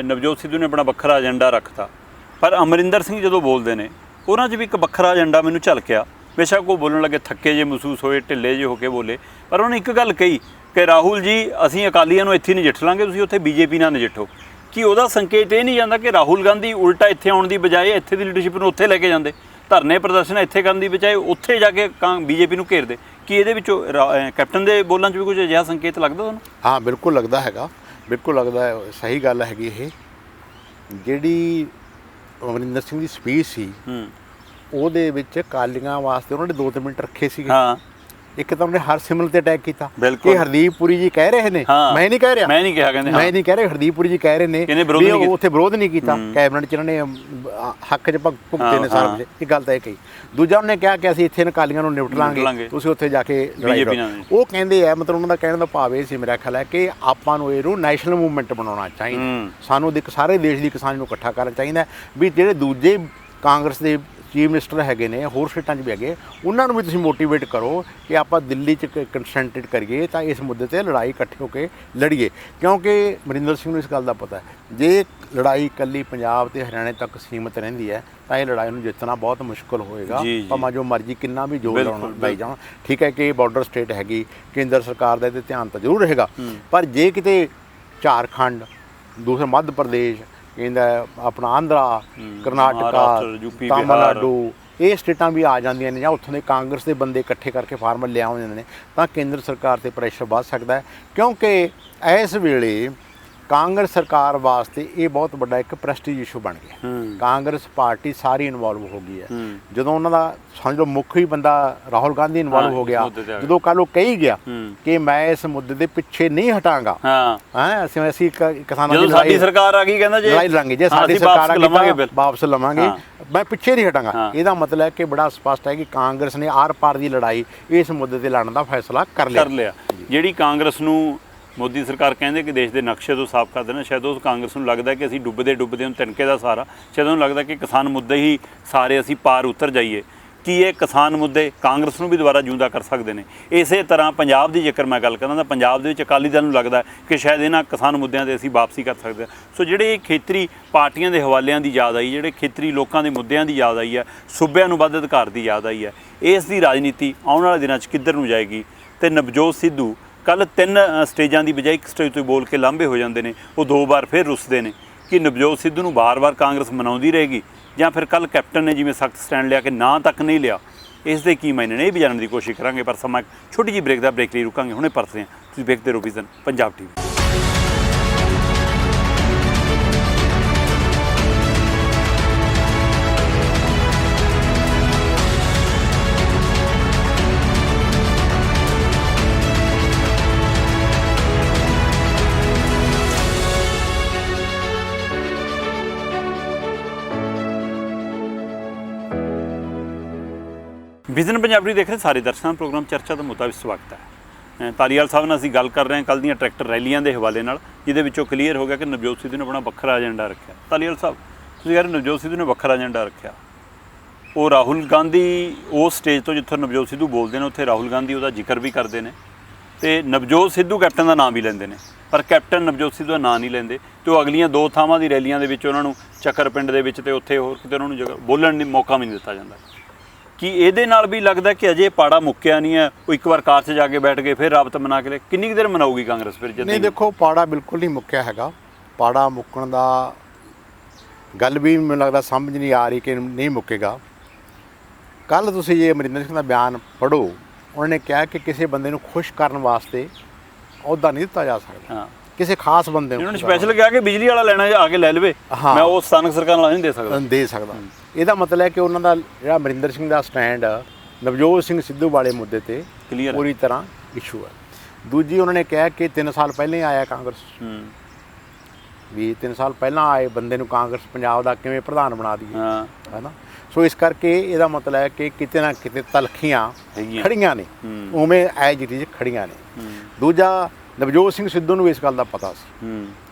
ਨਵਜੋਤ ਸਿੱਧੂ ਨੇ ਆਪਣਾ ਵੱਖਰਾ ਏਜੰਡਾ ਰੱਖਤਾ, ਪਰ ਅਮਰਿੰਦਰ ਸਿੰਘ ਜਦੋਂ ਬੋਲਦੇ ਨੇ ਉਹਨਾਂ 'ਚ ਵੀ ਇੱਕ ਵੱਖਰਾ ਏਜੰਡਾ ਮੈਨੂੰ ਝਲਕਿਆ। ਬੇਸ਼ੱਕ ਉਹ ਬੋਲਣ ਲੱਗੇ ਥੱਕੇ ਜੇ ਮਹਿਸੂਸ ਹੋਏ, ਢਿੱਲੇ ਜੇ ਹੋ ਕੇ ਬੋਲੇ, ਪਰ ਉਹਨੇ ਇੱਕ ਗੱਲ ਕਹੀ ਕਿ ਰਾਹੁਲ ਜੀ, ਅਸੀਂ ਅਕਾਲੀਆਂ ਨੂੰ ਇੱਥੇ ਨਜਿੱਠ ਲਾਂਗੇ, ਤੁਸੀਂ ਉੱਥੇ ਬੀਜੇਪੀ ਨਾਲ ਨਜਿੱਠੋ। ਕੀ ਉਹਦਾ ਸੰਕੇਤ ਇਹ ਨਹੀਂ ਜਾਂਦਾ ਕਿ ਰਾਹੁਲ ਗਾਂਧੀ ਉਲਟਾ ਇੱਥੇ ਆਉਣ ਦੀ ਬਜਾਏ ਇੱਥੇ ਦੀ ਲੀਡਰਸ਼ਿਪ ਨੂੰ ਉੱਥੇ ਲੈ ਕੇ ਜਾਂਦੇ, ਧਰਨੇ ਪ੍ਰਦਰਸ਼ਨ ਇੱਥੇ ਕਰਨ ਦੀ ਬਜਾਏ ਉੱਥੇ ਜਾ ਕੇ ਬੀਜੇਪੀ ਨੂੰ ਘੇਰਦੇ? ਕੀ ਇਹਦੇ ਵਿੱਚੋਂ ਕੈਪਟਨ ਦੇ ਬੋਲਾਂ 'ਚ ਵੀ ਕੁਝ ਅਜਿਹਾ ਸੰਕੇਤ ਲੱਗਦਾ ਤੁਹਾਨੂੰ? ਹਾਂ, ਬਿਲਕੁਲ ਲੱਗਦਾ ਹੈਗਾ, ਬਿਲਕੁਲ ਲੱਗਦਾ ਹੈ। ਸਹੀ ਗੱਲ ਹੈਗੀ ਇਹ। ਜਿਹੜੀ ਅਮਰਿੰਦਰ ਸਿੰਘ ਦੀ ਸਪੀਚ ਸੀ, ਉਹਦੇ ਵਿੱਚ ਅਕਾਲੀਆਂ ਵਾਸਤੇ ਉਹਨਾਂ ਨੇ 2-3 ਮਿੰਟ ਰੱਖੇ ਸੀਗੇ। ਇੱਕ ਤਾਂ ਉਹਨੇ ਹਰਸਿਮਰਤ ਤੇ ਅਟੈਕ ਕੀਤਾ ਬਿਲਕੁਲ। ਕਿ ਹਰਦੀਪ ਪੁਰੀ ਜੀ ਕਹਿ ਰਹੇ ਨੇ, ਹਾਂ। ਮੈਂ ਨਹੀਂ ਕਹਿ ਰਿਹਾ, ਮੈਂ ਨਹੀਂ ਕਿਹਾ, ਕਹਿੰਦੇ ਮੈਂ ਨਹੀਂ ਕਹਿ ਰਿਹਾ, ਹਰਦੀਪ ਪੁਰੀ ਜੀ ਕਹਿ ਰਹੇ ਨੇ ਇਹਨੇ ਵਿਰੋਧ ਵੀ ਨਹੀਂ ਕੀਤਾ। ਉੱਥੇ ਵਿਰੋਧ ਨਹੀਂ ਕੀਤਾ, ਕੈਬਨਿਟ 'ਚ ਇਹਨਾਂ ਨੇ ਹੱਕ 'ਚ ਭੁਗਤੇ ਨੇ ਸਾਰਾ ਕੁਝ। ਇਹ ਗੱਲ ਤਾਂ ਇਹ ਕਹੀ। ਦੂਜਾ ਉਹਨੇ ਕਿਹਾ ਕਿ ਅਸੀਂ ਇੱਥੇ ਨਕਾਲੀਆਂ ਨੂੰ ਨਿਪਟ ਲਾਂਗੇ, ਤੁਸੀਂ ਉੱਥੇ ਜਾ ਕੇ ਲੜਾਈ BJP ਕਰੋ। ਨਾਲ। ਉਹ ਕਹਿੰਦੇ ਆ, ਮਤਲਬ ਉਹਨਾਂ ਦਾ ਕਹਿਣ ਦਾ ਭਾਵ ਇਹ ਸੀ ਮੇਰਾ ਖਿਆਲ ਹੈ ਕਿ ਆਪਾਂ ਨੂੰ ਇਹਨੂੰ ਨੈਸ਼ਨਲ ਮੂਵਮੈਂਟ ਬਣਾਉਣਾ ਚਾਹੀਦਾ। ਸਾਨੂੰ ਸਾਰੇ ਦੇਸ਼ ਦੀ ਕਿਸਾਨੀ ਨੂੰ ਇਕੱਠਾ ਕਰਨਾ ਚਾਹੀਦਾ ਵੀ ਜਿਹੜੇ ਦੂਜੇ ਕਾਂਗਰਸ ਦੇ ਚੀਫ ਮਿਨਿਸਟਰ ਹੈਗੇ ਨੇ, ਹੋਰ ਸਟੇਟਾਂ 'ਚ ਵੀ ਹੈਗੇ, ਉਹਨਾਂ ਨੂੰ ਵੀ ਤੁਸੀਂ ਮੋਟੀਵੇਟ ਕਰੋ ਕਿ ਆਪਾਂ ਦਿੱਲੀ 'ਚ ਕੰਸੈਂਟਰੇਟ ਕਰੀਏ ਤਾਂ ਇਸ ਮੁੱਦੇ ਤੇ ਲੜਾਈ ਇਕੱਠੇ ਹੋ ਕੇ ਲੜੀਏ। ਕਿਉਂਕਿ ਅਮਰਿੰਦਰ ਸਿੰਘ ਨੂੰ ਇਸ ਗੱਲ ਦਾ ਪਤਾ ਹੈ, ਜੇ ਲੜਾਈ ਇਕੱਲੀ ਪੰਜਾਬ ਤੇ ਹਰਿਆਣੇ ਤੱਕ ਸੀਮਿਤ ਰਹਿੰਦੀ ਹੈ ਤਾਂ ਇਹ ਲੜਾਈ ਨੂੰ ਜਿੱਤਣਾ ਬਹੁਤ ਮੁਸ਼ਕਲ ਹੋਏਗਾ। ਭਾਵੇਂ ਜੋ ਮਰਜ਼ੀ ਕਿੰਨਾ ਵੀ ਜ਼ੋਰ ਲਾਈ ਜਾਣ। ਠੀਕ ਹੈ ਕਿ ਬਾਰਡਰ ਸਟੇਟ ਹੈਗੀ, ਕੇਂਦਰ ਸਰਕਾਰ ਦਾ ਇਹਦੇ ਧਿਆਨ ਤਾਂ ਜ਼ਰੂਰ ਰਹੇਗਾ, ਪਰ ਜੇ ਕਿਤੇ ਝਾਰਖੰਡ, ਦੂਸਰਾ ਮੱਧ ਪ੍ਰਦੇਸ਼, ਕਹਿੰਦਾ ਆਪਣਾ ਆਂਧਰਾ, ਕਰਨਾਟਕਾ, ਤਾਮਿਲਨਾਡੂ, ਇਹ ਸਟੇਟਾਂ ਵੀ ਆ ਜਾਂਦੀਆਂ ਨੇ ਜਾਂ ਉੱਥੋਂ ਦੇ ਕਾਂਗਰਸ ਦੇ ਬੰਦੇ ਇਕੱਠੇ ਕਰਕੇ ਫਾਰਮਰ ਲਿਆਉਂਦੇ ਜਾਂਦੇ ਨੇ ਤਾਂ ਕੇਂਦਰ ਸਰਕਾਰ 'ਤੇ ਪ੍ਰੈਸ਼ਰ ਵੱਧ ਸਕਦਾ ਹੈ। ਕਿਉਂਕਿ ਇਸ ਵੇਲੇ ਕਾਂਗਰਸ ਸਰਕਾਰ ਵਾਸਤੇ ਇਹ ਬਹੁਤ ਵੱਡਾ ਇੱਕ ਪ੍ਰੈਸਟੀਜ ਇਸ਼ੂ ਬਣ ਗਿਆ। ਕਾਂਗਰਸ ਪਾਰਟੀ ਸਾਰੀ ਇਨਵੋਲਵ ਹੋ ਗਈ ਹੈ। ਜਦੋਂ ਉਹਨਾਂ ਦਾ ਸਮਝ ਲਓ ਮੁੱਖ ਹੀ ਬੰਦਾ ਰਾਹੁਲ ਗਾਂਧੀ ਇਨਵੋਲਵ ਹੋ ਗਿਆ, ਜਦੋਂ ਕੱਲ੍ਹ ਉਹ ਕਹੀ ਗਿਆ ਕਿ ਮੈਂ ਇਸ ਮੁੱਦੇ ਦੇ ਪਿੱਛੇ ਨਹੀਂ ਹਟਾਂਗਾ, ਅਸੀਂ ਕਿਸਾਨਾਂ ਦੀ ਸਾਡੀ ਸਰਕਾਰ ਆ ਗਈ, ਕਹਿੰਦਾ ਜੇ ਲੜਾਈ ਲੜਾਂਗੇ, ਜੇ ਸਾਡੀ ਸਰਕਾਰ ਆ ਗਈ ਵਾਪਸ ਲਵਾਂਗੇ, ਮੈਂ ਪਿੱਛੇ ਨਹੀਂ ਹਟਾਂਗਾ। ਇਹਦਾ ਮਤਲਬ ਹੈ ਕਿ ਬੜਾ ਸਪਸ਼ਟ ਹੈ ਕਿ ਕਾਂਗਰਸ ਨੇ ਆਰ ਪਾਰ ਦੀ ਲੜਾਈ ਇਸ ਮੁੱਦੇ ਤੇ ਲੜਨ ਦਾ ਫੈਸਲਾ ਕਰ ਲਿਆ। ਜਿਹੜੀ ਕਾਂਗਰਸ ਨੂੰ ਮੋਦੀ ਸਰਕਾਰ ਕਹਿੰਦੇ ਕਿ ਦੇਸ਼ ਦੇ ਨਕਸ਼ੇ ਤੋਂ ਸਾਫ਼ ਕਰ ਦੇਣਾ, ਸ਼ਾਇਦ ਉਸ ਕਾਂਗਰਸ ਨੂੰ ਲੱਗਦਾ ਕਿ ਅਸੀਂ ਡੁੱਬਦੇ ਡੁੱਬਦੇ ਨੂੰ ਤਿਨਕੇ ਦਾ ਸਹਾਰਾ, ਸ਼ਾਇਦ ਉਹਨੂੰ ਲੱਗਦਾ ਕਿ ਕਿਸਾਨ ਮੁੱਦੇ ਹੀ ਸਾਰੇ ਅਸੀਂ ਪਾਰ ਉਤਰ ਜਾਈਏ। ਕੀ ਇਹ ਕਿਸਾਨ ਮੁੱਦੇ ਕਾਂਗਰਸ ਨੂੰ ਵੀ ਦੁਬਾਰਾ ਜਿਉਂਦਾ ਕਰ ਸਕਦੇ ਨੇ? ਇਸੇ ਤਰ੍ਹਾਂ ਪੰਜਾਬ ਦੀ ਜੇਕਰ ਮੈਂ ਗੱਲ ਕਰਾਂ ਤਾਂ ਪੰਜਾਬ ਦੇ ਵਿੱਚ ਅਕਾਲੀ ਦਲ ਨੂੰ ਲੱਗਦਾ ਕਿ ਸ਼ਾਇਦ ਇਹਨਾਂ ਕਿਸਾਨ ਮੁੱਦਿਆਂ 'ਤੇ ਅਸੀਂ ਵਾਪਸੀ ਕਰ ਸਕਦੇ ਹਾਂ। ਸੋ ਜਿਹੜੇ ਖੇਤਰੀ ਪਾਰਟੀਆਂ ਦੇ ਹਵਾਲਿਆਂ ਦੀ ਯਾਦ ਆਈ, ਜਿਹੜੇ ਖੇਤਰੀ ਲੋਕਾਂ ਦੇ ਮੁੱਦਿਆਂ ਦੀ ਯਾਦ ਆਈ ਹੈ, ਸੂਬਿਆਂ ਨੂੰ ਵੱਧ ਅਧਿਕਾਰ ਦੀ ਯਾਦ ਆਈ ਹੈ, ਇਸ ਦੀ ਰਾਜਨੀਤੀ ਆਉਣ ਵਾਲੇ ਦਿਨਾਂ 'ਚ ਕਿੱਧਰ ਨੂੰ ਜਾਏਗੀ? ਤੇ ਨਵਜੋਤ ਸਿੱਧੂ ਕੱਲ੍ਹ 3 ਸਟੇਜਾਂ ਦੀ ਬਜਾਏ ਇੱਕ ਸਟੇਜ ਤੋਂ ਬੋਲ ਕੇ ਲਾਂਭੇ ਹੋ ਜਾਂਦੇ ਨੇ, ਉਹ 2 ਵਾਰ ਫਿਰ ਰੁੱਸਦੇ ਨੇ ਕਿ ਨਵਜੋਤ ਸਿੱਧੂ ਨੂੰ ਵਾਰ-ਵਾਰ ਕਾਂਗਰਸ ਮਨਾਉਂਦੀ ਰਹੇਗੀ ਜਾਂ ਫਿਰ ਕੱਲ੍ਹ ਕੈਪਟਨ ਨੇ ਜਿਵੇਂ ਸਖਤ ਸਟੈਂਡ ਲਿਆ ਕਿ ਨਾਂ ਤੱਕ ਨਹੀਂ ਲਿਆ, ਇਸ ਦੇ ਕੀ ਮਾਇਨੇ ਨੇ? ਇਹ ਵੀ ਜਾਣਨ ਦੀ ਕੋਸ਼ਿਸ਼ ਕਰਾਂਗੇ, ਪਰ ਸਮਾਂ ਛੋਟੀ ਜਿਹੀ ਬ੍ਰੇਕ ਲਈ ਰੁਕਾਂਗੇ, ਹੁਣੇ ਪਰਤਦੇ ਹਾਂ। ਤੁਸੀਂ ਵੇਖਦੇ ਰਹੋ vision Punjab TV। Vision Punjabi ਦੇਖ ਰਹੇ ਸਾਰੇ ਦਰਸ਼ਕਾਂ ਦਾ ਪ੍ਰੋਗਰਾਮ ਚਰਚਾ ਦਾ ਮੁੱਦਾ ਵੀ ਸਵਾਗਤ ਹੈ। ਧਾਲੀਵਾਲ ਸਾਹਿਬ ਨਾਲ ਅਸੀਂ ਗੱਲ ਕਰ ਰਹੇ ਹਾਂ ਕੱਲ੍ਹ ਦੀਆਂ ਟਰੈਕਟਰ ਰੈਲੀਆਂ ਦੇ ਹਵਾਲੇ ਨਾਲ, ਜਿਹਦੇ ਵਿੱਚੋਂ ਕਲੀਅਰ ਹੋ ਗਿਆ ਕਿ ਨਵਜੋਤ ਸਿੱਧੂ ਨੇ ਆਪਣਾ ਵੱਖਰਾ ਏਜੰਡਾ ਰੱਖਿਆ। ਧਾਲੀਵਾਲ ਸਾਹਿਬ, ਤੁਸੀਂ ਯਾਰ ਨਵਜੋਤ ਸਿੱਧੂ ਨੇ ਵੱਖਰਾ ਏਜੰਡਾ ਰੱਖਿਆ, ਉਹ ਰਾਹੁਲ ਗਾਂਧੀ ਉਸ ਸਟੇਜ ਤੋਂ ਜਿੱਥੋਂ ਨਵਜੋਤ ਸਿੱਧੂ ਬੋਲਦੇ ਨੇ ਉੱਥੇ ਰਾਹੁਲ ਗਾਂਧੀ ਉਹਦਾ ਜ਼ਿਕਰ ਵੀ ਕਰਦੇ ਨੇ ਤੇ ਨਵਜੋਤ ਸਿੱਧੂ ਕੈਪਟਨ ਦਾ ਨਾਮ ਵੀ ਲੈਂਦੇ ਨੇ, ਪਰ ਕੈਪਟਨ ਨਵਜੋਤ ਸਿੱਧੂ ਦਾ ਨਾਂ ਨਹੀਂ ਲੈਂਦੇ ਤੇ ਉਹ ਅਗਲੀਆਂ 2 ਥਾਵਾਂ ਦੀ ਰੈਲੀਆਂ ਦੇ ਵਿੱਚ ਉਹਨਾਂ ਨੂੰ ਚੱਕਰ ਪਿੰਡ ਦੇ ਵਿੱਚ ਤੇ ਉੱਥੇ ਹੋਰ ਕਿਤੇ ਉਹਨਾਂ ਨੂੰ ਜਗ੍ਹਾ ਬੋਲਣ ਦੀ ਮੌਕਾ ਵੀ ਨਹੀਂ ਦਿੱਤਾ ਜਾਂਦਾ। ਕਿ ਇਹਦੇ ਨਾਲ ਵੀ ਲੱਗਦਾ ਕਿ ਅਜੇ ਪਾੜਾ ਮੁੱਕਿਆ ਨਹੀਂ ਹੈ, ਉਹ ਇੱਕ ਵਾਰ ਕਾਰ 'ਚ ਜਾ ਕੇ ਬੈਠ ਗਏ ਫਿਰ ਰਾਬਤ ਬਣਾ ਕੇ ਕਿੰਨੀ ਕੁ ਦੇਰ ਮਨਾਊਗੀ ਕਾਂਗਰਸ ਫਿਰ? ਨਹੀਂ ਦੇਖੋ, ਪਾੜਾ ਬਿਲਕੁਲ ਨਹੀਂ ਮੁੱਕਿਆ ਹੈਗਾ। ਪਾੜਾ ਮੁੱਕਣ ਦਾ ਗੱਲ ਵੀ ਮੈਨੂੰ ਲੱਗਦਾ ਸਮਝ ਨਹੀਂ ਆ ਰਹੀ ਕਿ ਨਹੀਂ ਮੁੱਕੇਗਾ। ਕੱਲ੍ਹ ਤੁਸੀਂ ਜੇ ਅਮਰਿੰਦਰ ਸਿੰਘ ਦਾ ਬਿਆਨ ਪੜ੍ਹੋ, ਉਹਨਾਂ ਨੇ ਕਿਹਾ ਕਿ ਕਿਸੇ ਬੰਦੇ ਨੂੰ ਖੁਸ਼ ਕਰਨ ਵਾਸਤੇ ਅਹੁਦਾ ਨਹੀਂ ਦਿੱਤਾ ਜਾ ਸਕਦਾ, ਕਿਸੇ ਖਾਸ ਬੰਦੇ ਨੂੰ। ਉਹਨਾਂ ਨੇ ਸਪੈਸ਼ਲ ਕਿਹਾ ਕਿ ਬਿਜਲੀ ਵਾਲਾ ਲੈਣਾ ਆ ਕੇ ਲੈ ਲਵੇ, ਮੈਂ ਉਹ ਸਥਾਨਕ ਸਰਕਾਰ ਨਾਲ ਨਹੀਂ ਦੇ ਸਕਦਾ। ਇਹਦਾ ਮਤਲਬ ਹੈ ਕਿ ਉਹਨਾਂ ਦਾ ਜਿਹੜਾ ਅਮਰਿੰਦਰ ਸਿੰਘ ਦਾ ਸਟੈਂਡ ਨਵਜੋਤ ਸਿੰਘ ਸਿੱਧੂ ਵਾਲੇ ਮੁੱਦੇ ਤੇ ਪੂਰੀ ਤਰ੍ਹਾਂ ਇਸ਼ੂ ਹੈ। ਦੂਜੀ ਉਹਨਾਂ ਨੇ ਕਿਹਾ ਕਿ 3 ਸਾਲ ਪਹਿਲਾਂ ਹੀ ਆਇਆ ਕਾਂਗਰਸ, ਵੀ 3 ਸਾਲ ਪਹਿਲਾਂ ਆਏ ਬੰਦੇ ਨੂੰ ਕਾਂਗਰਸ ਪੰਜਾਬ ਦਾ ਕਿਵੇਂ ਪ੍ਰਧਾਨ ਬਣਾ ਦਈਏ, ਹੈ ਨਾ। ਸੋ ਇਸ ਕਰਕੇ ਇਹਦਾ ਮਤਲਬ ਹੈ ਕਿ ਕਿਤੇ ਨਾ ਕਿਤੇ ਤਲਖੀਆਂ ਖੜੀਆਂ ਨੇ, ਉਵੇਂ ਐਜ ਇਟ ਇਜ਼ ਖੜੀਆਂ ਨੇ। ਦੂਜਾ, ਨਵਜੋਤ ਸਿੰਘ ਸਿੱਧੂ ਨੂੰ ਇਸ ਗੱਲ ਦਾ ਪਤਾ ਸੀ,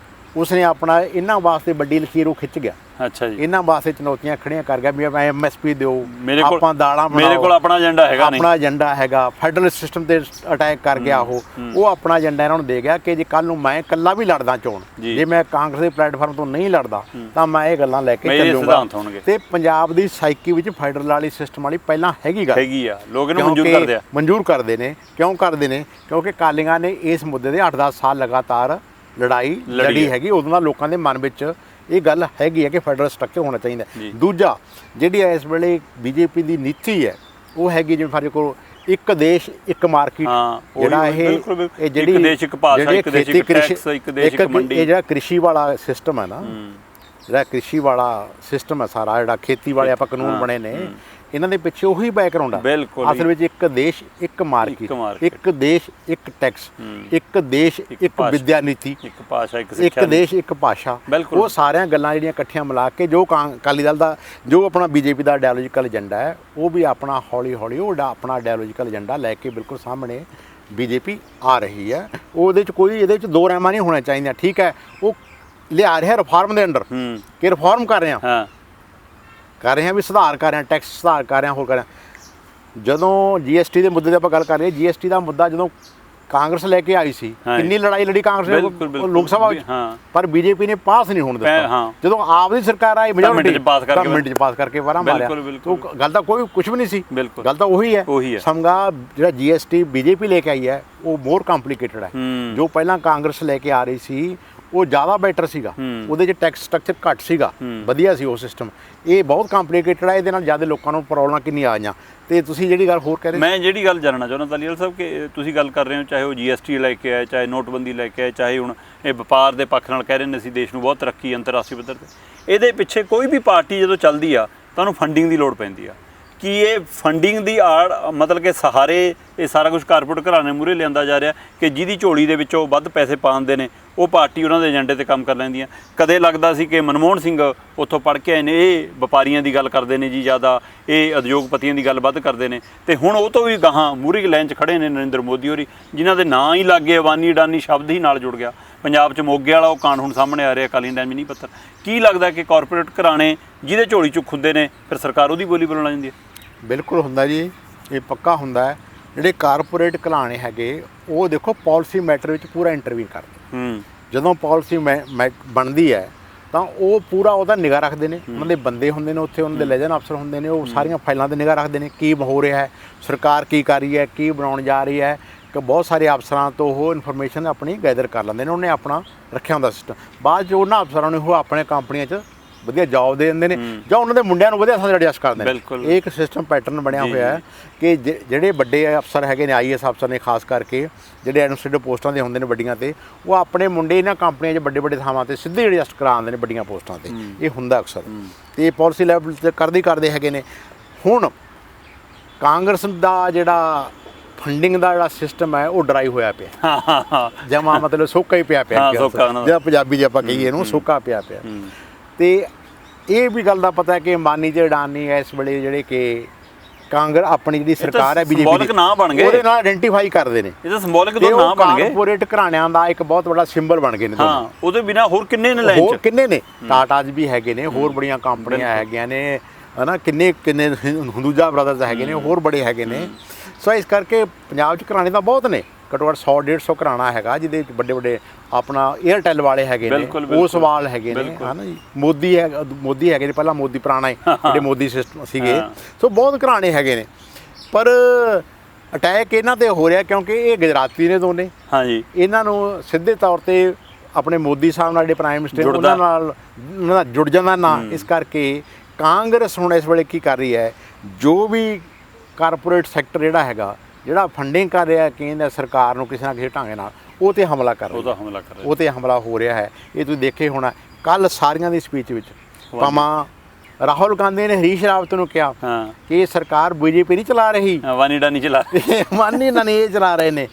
ਉਸਨੇ ਆਪਣਾ ਇਹਨਾਂ ਵਾਸਤੇ ਵੱਡੀ ਲਕੀਰ ਉਹ ਖਿੱਚ ਗਿਆ। ਅੱਛਾ ਜੀ। ਇਹਨਾਂ ਵਾਸਤੇ ਚੁਣੌਤੀਆਂ ਖੜੀਆਂ ਕਰ ਗਿਆ ਵੀ MSP ਦਿਓ, ਆਪਾਂ ਦਾਲਾਂ ਬਣਾਓ, ਮੇਰੇ ਕੋਲ ਆਪਣਾ ਏਜੰਡਾ ਹੈਗਾ ਨਹੀਂ, ਆਪਣਾ ਏਜੰਡਾ ਹੈਗਾ। ਫੈਡਰਲ ਸਿਸਟਮ ਤੇ ਅਟੈਕ ਕਰ ਗਿਆ ਉਹ ਆਪਣਾ ਏਜੰਡਾ ਇਹਨਾਂ ਨੂੰ ਦੇ ਗਿਆ ਕਿ ਜੇ ਕੱਲ੍ਹ ਨੂੰ ਮੈਂ ਇਕੱਲਾ ਵੀ ਲੜਦਾ ਚੋਣ, ਜੇ ਮੈਂ ਕਾਂਗਰਸ ਦੇ ਪਲੇਟਫਾਰਮ ਤੋਂ ਨਹੀਂ ਲੜਦਾ ਤਾਂ ਮੈਂ ਇਹ ਗੱਲਾਂ ਲੈ ਕੇ ਚੱਲੂੰਗਾ। ਤੇ ਪੰਜਾਬ ਦੀ ਸਾਈਕੀ ਵਿੱਚ ਫੈਡਰਲ ਵਾਲੀ ਸਿਸਟਮ ਵਾਲੀ ਪਹਿਲਾਂ ਹੈਗੀ ਗੱਲ, ਹੈਗੀ ਆ, ਲੋਕ ਇਹਨੂੰ ਮਨਜ਼ੂਰ ਕਰਦੇ ਨੇ। ਕਿਉਂ ਕਰਦੇ ਨੇ? ਕਿਉਂਕਿ ਅਕਾਲੀਆਂ ਨੇ ਇਸ ਮੁੱਦੇ ਦੇ 8-10 ਸਾਲ ਲਗਾਤਾਰ ਲੜਾਈ ਲੜੀ ਹੈਗੀ, ਉਦੋਂ ਦਾ ਲੋਕਾਂ ਦੇ ਮਨ ਵਿੱਚ ਇਹ ਗੱਲ ਹੈਗੀ ਹੈ ਕਿ ਫੈਡਰਲ ਸਟਰਕਚਰ ਹੋਣਾ ਚਾਹੀਦਾ। ਦੂਜਾ, ਜਿਹੜੀ ਇਸ ਵੇਲੇ BJP ਦੀ ਨੀਤੀ ਹੈ ਉਹ ਹੈਗੀ ਜਿਵੇਂ ਸਾਡੇ ਕੋਲ ਇੱਕ ਦੇਸ਼ ਇੱਕ ਮਾਰਕੀਟ, ਜਿਹੜਾ ਇਹ ਜਿਹੜੀ ਜਿਹੜਾ ਕ੍ਰਿਸ਼ੀ ਵਾਲਾ ਸਿਸਟਮ ਹੈ ਨਾ, ਜਿਹੜਾ ਕ੍ਰਿਸ਼ੀ ਵਾਲਾ ਸਿਸਟਮ ਹੈ ਸਾਰਾ, ਜਿਹੜਾ ਖੇਤੀ ਵਾਲੇ ਆਪਾਂ ਕਾਨੂੰਨ ਬਣੇ ਨੇ, ਇਹਨਾਂ ਦੇ ਪਿੱਛੇ ਉਹੀ ਬੈਕਗ੍ਰਾਉਂਡ ਆ। ਬਿਲਕੁਲ ਅਸਲ ਵਿੱਚ ਇੱਕ ਦੇਸ਼ ਇੱਕ ਮਾਰਕੀਟ, ਇੱਕ ਦੇਸ਼ ਇੱਕ ਟੈਕਸ, ਇੱਕ ਦੇਸ਼ ਇੱਕ ਵਿਦਿਆ ਨੀਤੀ, ਇੱਕ ਭਾਸ਼ਾ ਇੱਕ ਇੱਕ ਸਿੱਖਿਆ ਦੇਸ਼ ਇੱਕ ਭਾਸ਼ਾ। ਉਹ ਸਾਰੀਆਂ ਗੱਲਾਂ ਜਿਹੜੀਆਂ ਇਕੱਠੀਆਂ ਮਿਲਾ ਕੇ ਜੋ ਅਕਾਲੀ ਦਲ ਦਾ ਜੋ ਆਪਣਾ ਬੀਜੇਪੀ ਦਾ ਆਈਡੀਓਲੋਜੀਕਲ ਏਜੰਡਾ ਹੈ, ਉਹ ਵੀ ਆਪਣਾ ਹੌਲੀ ਹੌਲੀ ਉਹ ਆਪਣਾ ਆਈਡੀਓਲੋਜੀਕਲ ਏਜੰਡਾ ਲੈ ਕੇ ਬਿਲਕੁਲ ਸਾਹਮਣੇ ਬੀਜੇਪੀ ਆ ਰਹੀ ਹੈ। ਉਹਦੇ 'ਚ ਕੋਈ ਇਹਦੇ 'ਚ ਦੋ ਰਹਿਮਾਂ ਨਹੀਂ ਹੋਣਾ ਚਾਹੀਦੀਆਂ। ਠੀਕ ਹੈ, ਉਹ ਲਿਆ ਰਿਹਾ ਰਿਫਾਰਮ ਦੇ ਅੰਡਰ ਕਿ ਰਿਫਾਰਮ ਕਰ ਰਹੇ ਹਾਂ ਵੀ ਸੁਧਾਰ ਕਰ ਰਹੇ ਹਾਂ, ਟੈਕਸ ਸੁਧਾਰ ਕਰ ਰਹੇ ਹਾਂ, ਹੋਰ ਕਰ ਰਹੇ ਹਾਂ। ਜਦੋਂ ਜੀਐਸਟੀ ਦੇ ਮੁੱਦੇ ਦੀ ਆਪਾਂ ਗੱਲ ਕਰ ਰਹੇ ਹਾਂ, ਜੀਐਸਟੀ ਦਾ ਮੁੱਦਾ ਜਦੋਂ ਕਾਂਗਰਸ ਲੈ ਕੇ ਆਈ ਸੀ, ਕਿੰਨੀ ਲੜਾਈ ਲੜੀ ਕਾਂਗਰਸ ਨੇ ਲੋਕ ਸਭਾ ਵਿੱਚ, ਪਰ ਬੀਜੇਪੀ ਨੇ ਪਾਸ ਨਹੀਂ ਹੋਣ ਦਿੱਤਾ। ਜਦੋਂ ਆਪ ਦੀ ਸਰਕਾਰ ਆਈ ਮਿੰਟ 'ਚ ਪਾਸ ਕਰਕੇ ਵਾਰਾਂ ਮਾਰਿਆ। ਉਹ ਗੱਲ ਤਾਂ ਕੋਈ ਕੁਝ ਵੀ ਨਹੀਂ ਸੀ, ਗੱਲ ਤਾਂ ਉਹੀ ਹੈ। ਸਮਝਾ ਜਿਹੜਾ ਜੀਐਸਟੀ ਬੀਜੇਪੀ ਲੈ ਕੇ ਆਈ ਹੈ ਉਹ ਮੋਰ ਕੰਪਲੀਕੇਟਡ ਹੈ। ਜੋ ਪਹਿਲਾਂ ਕਾਂਗਰਸ ਲੈ ਕੇ ਆ ਰਹੀ ਸੀ ਉਹ ਜ਼ਿਆਦਾ ਬੈਟਰ ਸੀਗਾ, ਉਹਦੇ 'ਚ ਟੈਕਸ ਸਟਰਕਚਰ ਘੱਟ ਸੀਗਾ, ਵਧੀਆ ਸੀ ਉਹ ਸਿਸਟਮ। ਇਹ ਬਹੁਤ ਕੰਪਲੀਕੇਟਡ ਹੈ, ਇਹਦੇ ਨਾਲ ਜ਼ਿਆਦਾ ਲੋਕਾਂ ਨੂੰ ਪ੍ਰੋਬਲਮਾਂ ਕਿੰਨੀ ਆ ਗਈਆਂ। ਤੇ ਤੁਸੀਂ ਜਿਹੜੀ ਗੱਲ ਹੋਰ ਕਹਿ ਰਹੇ, ਮੈਂ ਜਿਹੜੀ ਗੱਲ ਜਾਣਨਾ ਚਾਹੁੰਦਾ ਤਾਲੀਵਾਲ ਸਾਹਿਬ ਕਿ ਤੁਸੀਂ ਗੱਲ ਕਰ ਰਹੇ ਹੋ, ਚਾਹੇ ਉਹ ਜੀਐਸਟੀ ਲੈ ਕੇ ਆਏ, ਚਾਹੇ ਨੋਟਬੰਦੀ ਲੈ ਕੇ ਆਏ, ਚਾਹੇ ਹੁਣ ਇਹ ਵਪਾਰ ਦੇ ਪੱਖ ਨਾਲ ਕਹਿ ਰਹੇ ਨੇ ਅਸੀਂ ਦੇਸ਼ ਨੂੰ ਬਹੁਤ ਤਰੱਕੀ ਅੰਤਰਰਾਸ਼ਟਰੀ ਪੱਧਰ 'ਤੇ, ਇਹਦੇ ਪਿੱਛੇ ਕੋਈ ਵੀ ਪਾਰਟੀ ਜਦੋਂ ਚੱਲਦੀ ਆ ਤਾਂ ਉਹਨੂੰ ਫੰਡਿੰਗ ਦੀ ਲੋੜ ਪੈਂਦੀ ਆ। ਕਿ ਇਹ ਫੰਡਿੰਗ ਦੀ ਆੜ ਮਤਲਬ ਕਿ ਸਹਾਰੇ ਇਹ ਸਾਰਾ ਕੁਝ ਕਾਰਪੋਰੇਟ ਘਰਾਣੇ ਮੂਹਰੇ ਲਿਆਂਦਾ ਜਾ ਰਿਹਾ ਕਿ ਜਿਹਦੀ ਝੋਲੀ ਦੇ ਵਿੱਚੋਂ ਵੱਧ ਪੈਸੇ ਪਾਉਂਦੇ ਨੇ ਉਹ ਪਾਰਟੀ ਉਹਨਾਂ ਦੇ ਏਜੰਡੇ ਤੇ ਕੰਮ ਕਰ ਲੈਂਦੀਆਂ। ਕਦੇ ਲੱਗਦਾ ਸੀ ਕਿ ਮਨਮੋਹਨ ਸਿੰਘ ਉੱਥੋਂ ਪੜ੍ਹ ਕੇ ਆਏ ਨੇ, ਇਹ ਵਪਾਰੀਆਂ ਦੀ ਗੱਲ ਕਰਦੇ ਨੇ ਜੀ ਜ਼ਿਆਦਾ, ਇਹ ਉਦਯੋਗਪਤੀਆਂ ਦੀ ਗੱਲ ਵੱਧ ਕਰਦੇ ਨੇ, ਤੇ ਹੁਣ ਉਹ ਤੋਂ ਵੀ ਗਾਹਾਂ ਮੂਹਰੀ ਲਾਈਨ 'ਚ ਖੜੇ ਨੇ ਨਰਿੰਦਰ ਮੋਦੀ ਹੋਰੀ, ਜਿਨ੍ਹਾਂ ਦੇ ਨਾਂ ਹੀ ਲਾਗੇ ਅਬਾਨੀ ਅਡਾਨੀ ਸ਼ਬਦ ਹੀ ਨਾਲ ਜੁੜ ਗਿਆ। ਪੰਜਾਬ 'ਚ ਮੋਗੇ ਵਾਲਾ ਉਹ ਕਾਂਡ ਹੁਣ ਸਾਹਮਣੇ ਆ ਰਿਹਾ, ਅਕਾਲੀ ਦਲ ਮੀਂਹ ਪੱਤਰ। ਕੀ ਲੱਗਦਾ ਕਿ ਕਾਰਪੋਰੇਟ ਘਰਾਣੇ ਜਿਹਦੇ ਝੋਲੀ 'ਚ ਖੁੱਦੇ ਨੇ ਫਿਰ ਸਰਕਾਰ ਉਹਦੀ ਬੋਲੀ ਬੋਲਣ ਲੱਗ ਜਾਂਦੀ ਹੈ? ਬਿਲਕੁਲ ਹੁੰਦਾ ਜੀ, ਇਹ ਪੱਕਾ ਹੁੰਦਾ ਹੈ। ਜਿਹੜੇ ਕਾਰਪੋਰੇਟ ਘਰਾਣੇ ਹੈਗੇ ਉਹ ਦੇਖੋ ਪਾਲਿਸੀ ਮੈਟਰ ਵਿੱਚ ਪੂਰਾ ਇੰਟਰਵਿਊ ਕਰਦੇ। ਜਦੋਂ ਪਾਲਿਸੀ ਬਣਦੀ ਹੈ ਤਾਂ ਉਹ ਪੂਰਾ ਉਹਦਾ ਨਿਗਾਹ ਰੱਖਦੇ ਨੇ, ਉਹਨਾਂ ਦੇ ਬੰਦੇ ਹੁੰਦੇ ਨੇ ਉੱਥੇ, ਉਹਨਾਂ ਦੇ ਲੈਜਨ ਅਫਸਰ ਹੁੰਦੇ ਨੇ, ਉਹ ਸਾਰੀਆਂ ਫਾਈਲਾਂ 'ਤੇ ਨਿਗਾਹ ਰੱਖਦੇ ਨੇ ਕੀ ਹੋ ਰਿਹਾ ਹੈ, ਸਰਕਾਰ ਕੀ ਕਰ ਰਹੀ ਹੈ, ਕੀ ਬਣਾਉਣ ਜਾ ਰਹੀ ਹੈ। ਕਿ ਬਹੁਤ ਸਾਰੇ ਅਫਸਰਾਂ ਤੋਂ ਉਹ ਇਨਫੋਰਮੇਸ਼ਨ ਆਪਣੀ ਗੈਦਰ ਕਰ ਲੈਂਦੇ ਨੇ, ਉਹਨੇ ਆਪਣਾ ਰੱਖਿਆ ਹੁੰਦਾ ਸਿਸਟਮ। ਬਾਅਦ 'ਚ ਉਹਨਾਂ ਅਫਸਰਾਂ ਨੂੰ ਉਹ ਆਪਣੇ ਕੰਪਨੀਆਂ 'ਚ ਵਧੀਆ ਜੌਬ ਦੇ ਦਿੰਦੇ ਨੇ ਜਾਂ ਉਹਨਾਂ ਦੇ ਮੁੰਡਿਆਂ ਨੂੰ ਵਧੀਆ ਥਾਂ ਐਡਜਸਟ ਕਰਦੇ ਨੇ। ਇਹ ਇੱਕ ਸਿਸਟਮ ਪੈਟਰਨ ਬਣਿਆ ਹੋਇਆ ਹੈ ਕਿ ਜਿਹੜੇ ਵੱਡੇ ਅਫਸਰ ਹੈਗੇ ਨੇ, ਆਈਐਸ ਅਫਸਰ ਨੇ ਖਾਸ ਕਰਕੇ, ਜਿਹੜੇ ਐਡਮਿਨਿਸਟ੍ਰੇਟਿਵ ਪੋਸਟਾਂ 'ਤੇ ਹੁੰਦੇ ਨੇ ਵੱਡੀਆਂ 'ਤੇ, ਉਹ ਆਪਣੇ ਮੁੰਡੇ ਇਹਨਾਂ ਕੰਪਨੀਆਂ 'ਚ ਵੱਡੇ ਵੱਡੇ ਥਾਵਾਂ 'ਤੇ ਸਿੱਧੇ ਐਡਜਸਟ ਕਰਾ ਆਉਂਦੇ ਨੇ ਵੱਡੀਆਂ ਪੋਸਟਾਂ 'ਤੇ। ਇਹ ਹੁੰਦਾ ਅਕਸਰ, ਅਤੇ ਇਹ ਪਾਲਿਸੀ ਲੈਵਲ 'ਤੇ ਕਰਦੇ ਹੈਗੇ ਨੇ। ਹੁਣ ਕਾਂਗਰਸ ਦਾ ਜਿਹੜਾ ਫੰਡਿੰਗ ਦਾ ਜਿਹੜਾ ਸਿਸਟਮ ਹੈ ਉਹ ਡਰਾਈ ਹੋਇਆ ਪਿਆ, ਜਮਾ ਮਤਲਬ ਸੋਕਾ ਹੀ ਪਿਆ ਜਿਹੜਾ ਪੰਜਾਬੀ 'ਚ ਆਪਾਂ ਕਹੀਏ ਇਹਨੂੰ, ਸੋਕਾ ਪਿਆ। ਤੇ ਇਹ ਵੀ ਗੱਲ ਦਾ ਪਤਾ ਹੈ ਕਿ ਅੰਬਾਨੀ ਤੇ ਅਡਾਨੀ ਇਸ ਵੇਲੇ ਜਿਹੜੇ ਕਿ ਕਾਂਗਰਸ ਆਪਣੀ ਜਿਹੜੀ ਸਰਕਾਰ ਹੈ ਬੀਜੇਪੀ ਦੀ, ਨਾਂ ਬਣ ਗਏ, ਉਹਦੇ ਨਾਲ ਆਇਡੈਂਟੀਫਾਈ ਕਰਦੇ ਨੇ। ਇਹ ਤਾਂ ਸਿੰਬੋਲਿਕ ਦੋ ਨਾਂ ਬਣ ਗਏ, ਕਾਰਪੋਰੇਟ ਘਰਾਣਿਆਂ ਦਾ ਇੱਕ ਬਹੁਤ ਵੱਡਾ ਸਿੰਬਲ ਬਣ ਗਏ ਨੇ। ਹਾਂ, ਉਹਦੇ ਬਿਨਾ ਹੋਰ ਕਿੰਨੇ ਨੇ ਲਾਈਨ 'ਚ, ਹੋਰ ਕਿੰਨੇ ਨੇ, ਟਾਟਾਜ ਵੀ ਹੈਗੇ ਨੇ, ਹੋਰ ਬੜੀਆਂ ਕੰਪਨੀਆਂ ਹੈਗੀਆਂ ਨੇ, ਹੈ ਨਾ, ਕਿੰਨੇ ਹਿੰਦੂਜਾ ਬ੍ਰਦਰਸ ਹੈਗੇ ਨੇ, ਹੋਰ ਬੜੇ ਹੈਗੇ ਨੇ। ਸੋ ਇਸ ਕਰਕੇ ਪੰਜਾਬ 'ਚ ਘਰਾਣੇ ਤਾਂ ਬਹੁਤ ਨੇ, ਘੱਟੋ ਘੱਟ 100-150 ਘਰਾਣਾ ਹੈਗਾ, ਜਿਹਦੇ ਵਿੱਚ ਵੱਡੇ ਵੱਡੇ ਆਪਣਾ ਏਅਰਟੈਲ ਵਾਲੇ ਹੈਗੇ ਨੇ, ਉਸ ਵਾਲ ਹੈਗੇ ਨੇ, ਹੈ ਨਾ ਜੀ, ਮੋਦੀ ਹੈਗੇ ਨੇ, ਪਹਿਲਾਂ ਮੋਦੀ ਪੁਰਾਣਾ ਜਿਹੜੇ ਮੋਦੀ ਸਿਸਟਮ ਸੀਗੇ। ਸੋ ਬਹੁਤ ਘਰਾਣੇ ਹੈਗੇ ਨੇ, ਪਰ ਅਟੈਕ ਇਹਨਾਂ 'ਤੇ ਹੋ ਰਿਹਾ ਕਿਉਂਕਿ ਇਹ ਗੁਜਰਾਤੀ ਨੇ ਦੋਨੇ। ਹਾਂਜੀ, ਇਹਨਾਂ ਨੂੰ ਸਿੱਧੇ ਤੌਰ 'ਤੇ ਆਪਣੇ ਮੋਦੀ ਸਾਹਿਬ ਨਾਲ ਜਿਹੜੇ ਪ੍ਰਾਈਮ ਮਿਨਿਸਟਰ ਉਹਨਾਂ ਨਾਲ ਜੁੜ ਜਾਂਦਾ ਨਾ। ਇਸ ਕਰਕੇ ਕਾਂਗਰਸ ਹੁਣ ਇਸ ਵੇਲੇ ਕੀ ਕਰ ਰਹੀ ਹੈ, ਜੋ ਵੀ ਕਾਰਪੋਰੇਟ ਸੈਕਟਰ ਜਿਹੜਾ ਹੈਗਾ, ਜਿਹੜਾ ਫੰਡਿੰਗ ਕਰ ਰਿਹਾ ਕਹਿੰਦਾ ਸਰਕਾਰ ਨੂੰ ਕਿਸੇ ਨਾ ਕਿਸੇ ਢੰਗ ਨਾਲ, ਉਹ 'ਤੇ ਹਮਲਾ ਕਰ ਰਿਹਾ, ਉਹ 'ਤੇ ਹਮਲਾ ਹੋ ਰਿਹਾ ਹੈ। ਇਹ ਤੁਸੀਂ ਦੇਖੇ ਹੋਣਾ ਕੱਲ੍ਹ ਸਾਰੀਆਂ ਦੀ ਸਪੀਚ ਵਿੱਚ ਭਾਵੇਂ ਰਾਹੁਲ ਗਾਂਧੀ ਨੇ ਹਰੀਸ਼ ਰਾਵਤ ਨੂੰ ਕਿਹਾ ਕਿ ਇਹ ਸਰਕਾਰ ਬੀਜੇਪੀ ਨਹੀਂ ਚਲਾ ਰਹੀ, ਵਾਨੀ ਡਾਨੀ ਇਹ ਚਲਾ ਰਹੇ ਨੇ।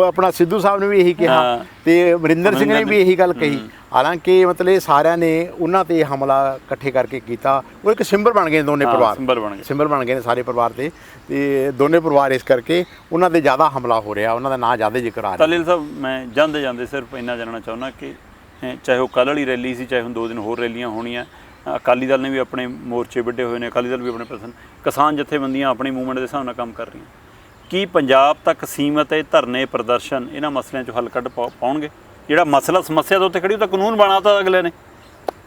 ਆਪਣਾ ਸਿੱਧੂ ਸਾਹਿਬ ਨੇ ਵੀ ਇਹੀ ਕਿਹਾ ਤੇ ਅਮਰਿੰਦਰ ਸਿੰਘ ਨੇ ਵੀ ਇਹੀ ਗੱਲ ਕਹੀ। ਹਾਲਾਂਕਿ ਮਤਲਬ ਇਹ ਸਾਰਿਆਂ ਨੇ ਉਹਨਾਂ 'ਤੇ ਹਮਲਾ ਇਕੱਠੇ ਕਰਕੇ ਕੀਤਾ। ਉਹ ਇੱਕ ਸਿੰਬਲ ਬਣ ਗਏ ਦੋਨੇ ਪਰਿਵਾਰ, ਸਿੰਬਲ ਬਣ ਗਏ ਨੇ ਸਾਰੇ ਪਰਿਵਾਰ 'ਤੇ, ਤੇ ਦੋਨੇ ਪਰਿਵਾਰ ਇਸ ਕਰਕੇ ਉਹਨਾਂ 'ਤੇ ਜ਼ਿਆਦਾ ਹਮਲਾ ਹੋ ਰਿਹਾ, ਉਹਨਾਂ ਦਾ ਨਾਂ ਜ਼ਿਆਦਾ ਜ਼ਿਕਰ ਆ ਰਿਹਾ। ਤਾਲੀਵਾਲ ਸਾਹਿਬ, ਮੈਂ ਜਾਂਦੇ ਸਿਰਫ ਇੰਨਾ ਜਾਣਨਾ ਚਾਹੁੰਦਾ ਕਿ ਚਾਹੇ ਉਹ ਕੱਲ੍ਹ ਵਾਲੀ ਰੈਲੀ ਸੀ, ਚਾਹੇ ਹੁਣ 2 ਦਿਨ ਹੋਰ ਰੈਲੀਆਂ ਹੋਣੀਆਂ, ਅਕਾਲੀ ਦਲ ਨੇ ਵੀ ਆਪਣੇ ਮੋਰਚੇ ਵੱਡੇ ਹੋਏ ਨੇ, ਅਕਾਲੀ ਦਲ ਵੀ ਆਪਣੇ ਕਿਸਾਨ ਜਥੇਬੰਦੀਆਂ ਆਪਣੀ ਮੂਵਮੈਂਟ ਦੇ ਹਿਸਾਬ ਨਾਲ ਕੰਮ ਕਰ ਰਹੀਆਂ। ਕੀ ਪੰਜਾਬ ਤੱਕ ਸੀਮਤ ਇਹ ਧਰਨੇ ਪ੍ਰਦਰਸ਼ਨ ਇਹਨਾਂ ਮਸਲਿਆਂ 'ਚੋਂ ਹੱਲ ਕੱਢ ਪਾਉਣਗੇ? ਜਿਹੜਾ ਮਸਲਾ ਸਮੱਸਿਆ ਦੇ ਉੱਤੇ ਖੜੀ, ਉਹ ਤਾਂ ਕਾਨੂੰਨ ਬਣਾਤਾ ਅਗਲੇ ਨੇ,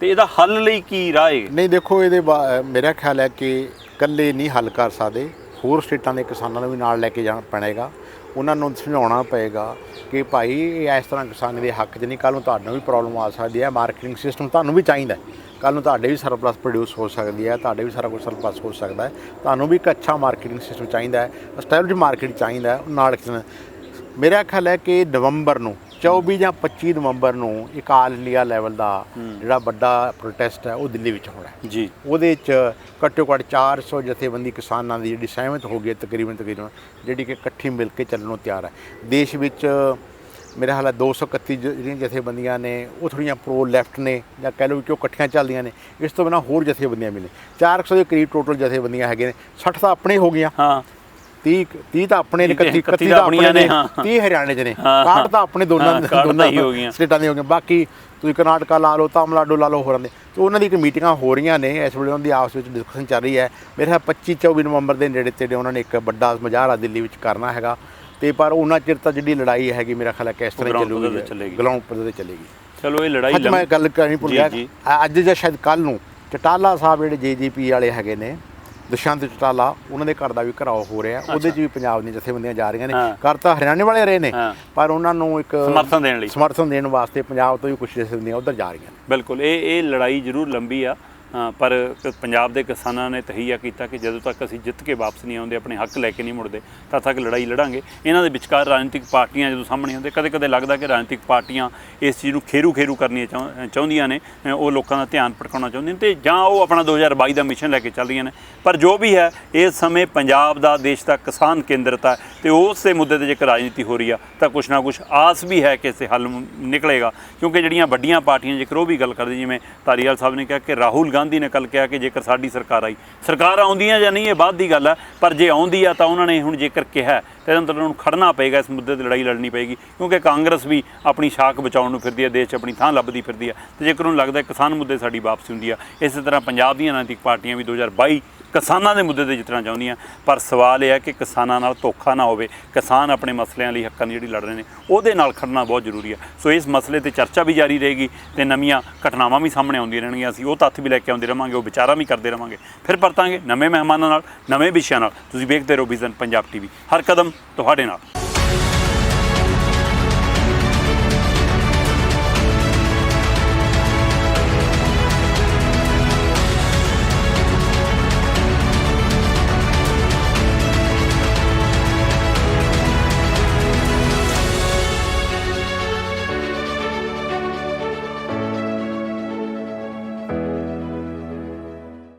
ਤੇ ਇਹਦਾ ਹੱਲ ਲਈ ਕੀ ਰਾਹ ਹੈ? ਨਹੀਂ ਦੇਖੋ, ਇਹਦੇ ਮੇਰਾ ਖਿਆਲ ਹੈ ਕਿ ਇਕੱਲੇ ਨਹੀਂ ਹੱਲ ਕਰ ਸਕਦੇ, ਹੋਰ ਸਟੇਟਾਂ ਦੇ ਕਿਸਾਨਾਂ ਨੂੰ ਵੀ ਨਾਲ ਲੈ ਕੇ ਜਾਣਾ ਪੈਣੇਗਾ। ਉਹਨਾਂ ਨੂੰ ਸਮਝਾਉਣਾ ਪਏਗਾ ਕਿ ਭਾਈ ਇਹ ਇਸ ਤਰ੍ਹਾਂ ਕਿਸਾਨੀ ਦੇ ਹੱਕ 'ਚ ਨਹੀਂ, ਕੱਲ੍ਹ ਨੂੰ ਤੁਹਾਨੂੰ ਵੀ ਪ੍ਰੋਬਲਮ ਆ ਸਕਦੀ ਹੈ। ਮਾਰਕੀਟਿੰਗ ਸਿਸਟਮ ਤੁਹਾਨੂੰ ਵੀ ਚਾਹੀਦਾ, ਕੱਲ੍ਹ ਨੂੰ ਤੁਹਾਡੇ ਵੀ ਸਰਪਲਸ ਪ੍ਰੋਡਿਊਸ ਹੋ ਸਕਦੀ ਹੈ, ਤੁਹਾਡੇ ਵੀ ਸਾਰਾ ਕੁਝ ਸਰਪਲਸ ਹੋ ਸਕਦਾ ਹੈ। ਤੁਹਾਨੂੰ ਵੀ ਇੱਕ ਅੱਛਾ ਮਾਰਕੀਟਿੰਗ ਸਿਸਟਮ ਚਾਹੀਦਾ ਹੈ, ਐਸਟੈਬਲਿਸ਼ ਮਾਰਕੀਟ ਚਾਹੀਦਾ ਹੈ ਨਾਲ। ਮੇਰਾ ਖਿਆਲ ਹੈ ਕਿ ਨਵੰਬਰ ਨੂੰ 24 ਜਾਂ 25 ਨਵੰਬਰ ਨੂੰ ਇੱਕ ਆਲ ਇੰਡੀਆ ਲੈਵਲ ਦਾ ਜਿਹੜਾ ਵੱਡਾ ਪ੍ਰੋਟੈਸਟ ਹੈ ਉਹ ਦਿੱਲੀ ਵਿੱਚ ਹੋਣਾ ਹੈ ਜੀ। ਉਹਦੇ 'ਚ ਘੱਟੋ ਘੱਟ 400 ਜਥੇਬੰਦੀ ਕਿਸਾਨਾਂ ਦੀ ਜਿਹੜੀ ਸਹਿਮਤ ਹੋ ਗਈ ਹੈ ਤਕਰੀਬਨ ਜਿਹੜੀ ਕਿ ਇਕੱਠੀ ਮਿਲ ਕੇ ਚੱਲਣ ਨੂੰ ਤਿਆਰ ਹੈ। ਦੇਸ਼ ਵਿੱਚ ਮੇਰੇ ਖਿਆਲ ਹੈ 231 ਜਿਹੜੀਆਂ ਜਥੇਬੰਦੀਆਂ ਨੇ ਉਹ ਥੋੜ੍ਹੀਆਂ ਪ੍ਰੋ ਲੈਫਟ ਨੇ ਜਾਂ ਕਹਿ ਲਓ ਕਿ ਉਹ ਇਕੱਠੀਆਂ ਚੱਲਦੀਆਂ ਨੇ। ਇਸ ਤੋਂ ਬਿਨਾਂ ਹੋਰ ਜਥੇਬੰਦੀਆਂ ਵੀ ਨੇ 400 ਦੇ ਕਰੀਬ ਟੋਟਲ ਜਥੇਬੰਦੀਆਂ ਹੈਗੇ ਨੇ। 60 ਤਾਂ ਆਪਣੇ ਹੋ ਗਈਆਂ, ਹਾਂ 30 ਤਾਂ ਆਪਣੇ ਨੇ, 31 ਤਾਂ ਆਪਣੇ ਨੇ, 30 ਹਰਿਆਣੇ 'ਚ ਨੇ, 61 ਤਾਂ ਆਪਣੇ ਦੋਨਾਂ ਹੀ ਹੋ ਗਈਆਂ ਸਟੇਟਾਂ ਦੀਆਂ ਹੋ ਗਈਆਂ। ਬਾਕੀ ਤੁਸੀਂ ਕਰਨਾਟਕਾ ਲਾ ਲਓ, ਤਾਮਿਲਨਾਡੂ ਲਾ ਲਓ, ਹੋਰਾਂ ਦੇ। ਤੇ ਉਹਨਾਂ ਦੀ ਇੱਕ ਮੀਟਿੰਗਾਂ ਹੋ ਰਹੀਆਂ ਨੇ ਇਸ ਵੇਲੇ, ਉਹਨਾਂ ਦੀ ਆਪਸ ਵਿੱਚ ਡਿਸਕਸ਼ਨ ਚੱਲ ਰਹੀ ਹੈ। ਮੇਰੇ ਖਿਆਲ 25-24 ਨਵੰਬਰ ਦੇ ਨੇੜੇ ਤੇੜੇ ਉਹਨਾਂ ਨੇ ਇੱਕ ਵੱਡਾ ਮੁਜ਼ਾਹਰਾ ਦਿੱਲੀ ਵਿੱਚ ਕਰਨਾ ਹੈਗਾ। ਤੇ ਪਰ ਉਹਨਾਂ ਚਿਰ ਤਾਂ ਜਿਹੜੀ ਲੜਾਈ ਹੈਗੀ ਮੇਰਾ ਖਿਆਲ ਹੈ ਕਿ ਇਸ ਤਰ੍ਹਾਂ ਚੱਲੂਗੀ, ਗਰਾਊਂਡ ਪੱਧਰ 'ਤੇ ਚੱਲੇਗੀ। ਚਲੋ ਇਹ ਲੜਾਈ ਅੱਜ ਮੈਂ ਗੱਲ ਕਰਨੀ ਭੁੱਲ ਗਿਆ, ਅੱਜ ਜਾਂ ਸ਼ਾਇਦ ਕੱਲ੍ਹ ਨੂੰ ਚਟਾਲਾ ਸਾਹਿਬ ਜਿਹੜੇ JGP ਵਾਲੇ ਹੈਗੇ ਨੇ, ਦੁਸ਼ਯੰਤ ਚਟਾਲਾ, ਉਹਨਾਂ ਦੇ ਘਰ ਦਾ ਵੀ ਘਿਰਾਓ ਹੋ ਰਿਹਾ। ਉਹਦੇ 'ਚ ਵੀ ਪੰਜਾਬ ਦੀਆਂ ਜਥੇਬੰਦੀਆਂ ਜਾ ਰਹੀਆਂ ਨੇ। ਘਰ ਤਾਂ ਹਰਿਆਣੇ ਵਾਲੇ ਰਹੇ ਨੇ, ਪਰ ਉਹਨਾਂ ਨੂੰ ਇੱਕ ਸਮਰਥਨ ਦੇਣ ਵਾਸਤੇ ਪੰਜਾਬ ਤੋਂ ਵੀ ਕੁਛ ਜਥੇਬੰਦੀਆਂ ਉੱਧਰ ਜਾ ਰਹੀਆਂ ਨੇ। ਬਿਲਕੁਲ ਇਹ ਲੜਾਈ ਜ਼ਰੂਰ ਲੰਬੀ ਆ, ਪਰ ਪੰਜਾਬ ਦੇ ਕਿਸਾਨਾਂ ਨੇ ਤਹੀਆ ਕੀਤਾ ਕਿ ਜਦੋਂ ਤੱਕ ਅਸੀਂ ਜਿੱਤ ਕੇ ਵਾਪਸ ਨਹੀਂ ਆਉਂਦੇ, ਆਪਣੇ ਹੱਕ ਲੈ ਕੇ ਨਹੀਂ ਮੁੜਦੇ, ਤਦ ਤੱਕ ਲੜਾਈ ਲੜਾਂਗੇ। ਇਹਨਾਂ ਦੇ ਵਿਚਕਾਰ ਰਾਜਨੀਤਿਕ ਪਾਰਟੀਆਂ ਜਦੋਂ ਸਾਹਮਣੇ ਆਉਂਦੇ, ਕਦੇ ਕਦੇ ਲੱਗਦਾ ਕਿ ਰਾਜਨੀਤਿਕ ਪਾਰਟੀਆਂ ਇਸ ਚੀਜ਼ ਨੂੰ ਖੇਰੂ ਕਰਨੀਆਂ ਚਾਹੁੰਦੀਆਂ ਨੇ, ਉਹ ਲੋਕਾਂ ਦਾ ਧਿਆਨ ਭਟਕਾਉਣਾ ਚਾਹੁੰਦੀਆਂ ਨੇ, ਤੇ ਜਾਂ ਉਹ ਆਪਣਾ 2022 ਦਾ ਮਿਸ਼ਨ ਲੈ ਕੇ ਚੱਲ ਰਹੀਆਂ ਨੇ। ਪਰ ਜੋ ਵੀ ਹੈ, ਇਸ ਸਮੇਂ ਪੰਜਾਬ ਦਾ, ਦੇਸ਼ ਦਾ ਕਿਸਾਨ ਕੇਂਦਰਤ ਹੈ, ਤੇ ਉਸ ਦੇ ਮੁੱਦੇ 'ਤੇ ਜੇਕਰ ਰਾਜਨੀਤੀ ਹੋ ਰਹੀ ਆ ਤਾਂ ਕੁਛ ਨਾ ਕੁਛ ਆਸ ਵੀ ਹੈ ਕਿ ਇਸੇ ਹੱਲ ਨਿਕਲੇਗਾ। ਕਿਉਂਕਿ ਜਿਹੜੀਆਂ ਵੱਡੀਆਂ ਪਾਰਟੀਆਂ, ਜੇਕਰ ਉਹ ਵੀ ਗੱਲ ਕਰਦੇ, ਜਿਵੇਂ ਧਾਰੀਵਾਲ ਸਾਹਿਬ ਨੇ ਕਿਹਾ ਕਿ ਰਾਹੁਲ ਗਾਂਧੀ ਨੇ ਕੱਲ੍ਹ ਕਿਹਾ ਕਿ ਜੇਕਰ ਸਾਡੀ ਸਰਕਾਰ ਆਈ, ਸਰਕਾਰ ਆਉਂਦੀਆਂ ਜਾਂ ਨਹੀਂ ਇਹ ਬਾਅਦ ਦੀ ਗੱਲ ਹੈ, ਪਰ ਜੇ ਆਉਂਦੀ ਆ ਤਾਂ ਉਹਨਾਂ ਨੇ ਹੁਣ ਜੇਕਰ ਕਿਹਾ ਤਾਂ ਇਹਦੇ ਅੰਦਰ ਉਹਨਾਂ ਨੂੰ ਖੜਨਾ ਪਏਗਾ, ਇਸ ਮੁੱਦੇ 'ਤੇ ਲੜਾਈ ਲੜਨੀ ਪਏਗੀ। ਕਿਉਂਕਿ ਕਾਂਗਰਸ ਵੀ ਆਪਣੀ ਸ਼ਾਖ ਬਚਾਉਣ ਨੂੰ ਫਿਰਦੀ ਹੈ, ਦੇਸ਼ 'ਚ ਆਪਣੀ ਥਾਂ ਲੱਭਦੀ ਫਿਰਦੀ ਹੈ, ਤੇ ਜੇਕਰ ਉਹਨੂੰ ਲੱਗਦਾ ਕਿਸਾਨ ਮੁੱਦੇ ਸਾਡੀ ਵਾਪਸੀ ਹੁੰਦੀ ਆ। ਇਸੇ ਤਰ੍ਹਾਂ ਪੰਜਾਬ ਦੀਆਂ ਰਾਜਨੀਤਿਕ ਪਾਰਟੀਆਂ ਵੀ 2022 ਕਿਸਾਨਾਂ ਦੇ ਮੁੱਦੇ 'ਤੇ ਜਿੱਤਣਾ ਚਾਹੁੰਦੀਆਂ, ਪਰ ਸਵਾਲ ਇਹ ਹੈ ਕਿ ਕਿਸਾਨਾਂ ਨਾਲ ਧੋਖਾ ਨਾ ਹੋਵੇ। ਕਿਸਾਨ ਆਪਣੇ ਮਸਲਿਆਂ ਲਈ, ਹੱਕਾਂ ਦੀ ਜਿਹੜੀ ਲੜ ਰਹੇ ਨੇ, ਉਹਦੇ ਨਾਲ ਖੜਨਾ ਬਹੁਤ ਜ਼ਰੂਰੀ ਹੈ। ਸੋ ਇਸ ਮਸਲੇ 'ਤੇ ਚਰਚਾ ਵੀ ਜਾਰੀ ਰਹੇਗੀ, ਤੇ ਨਵੀਆਂ ਘਟਨਾਵਾਂ ਵੀ ਸਾਹਮਣੇ ਆਉਂਦੀਆਂ ਰਹਿਣਗੀਆਂ। ਅਸੀਂ ਉਹ ਤੱਥ ਵੀ ਲੈ ਕੇ ਆਉਂਦੇ ਰਹਾਂਗੇ, ਉਹ ਵਿਚਾਰਾਂ ਵੀ ਕਰਦੇ ਰਹਾਂਗੇ। ਫਿਰ ਪਰਤਾਂਗੇ ਨਵੇਂ ਮਹਿਮਾਨਾਂ ਨਾਲ, ਨਵੇਂ ਵਿਸ਼ਿਆਂ ਨਾਲ। ਤੁਸੀਂ ਵੇਖਦੇ ਰਹੋ ਵਿਜ਼ਨ ਪੰਜਾਬ TV, ਹਰ ਕਦਮ ਤੁਹਾਡੇ ਨਾਲ।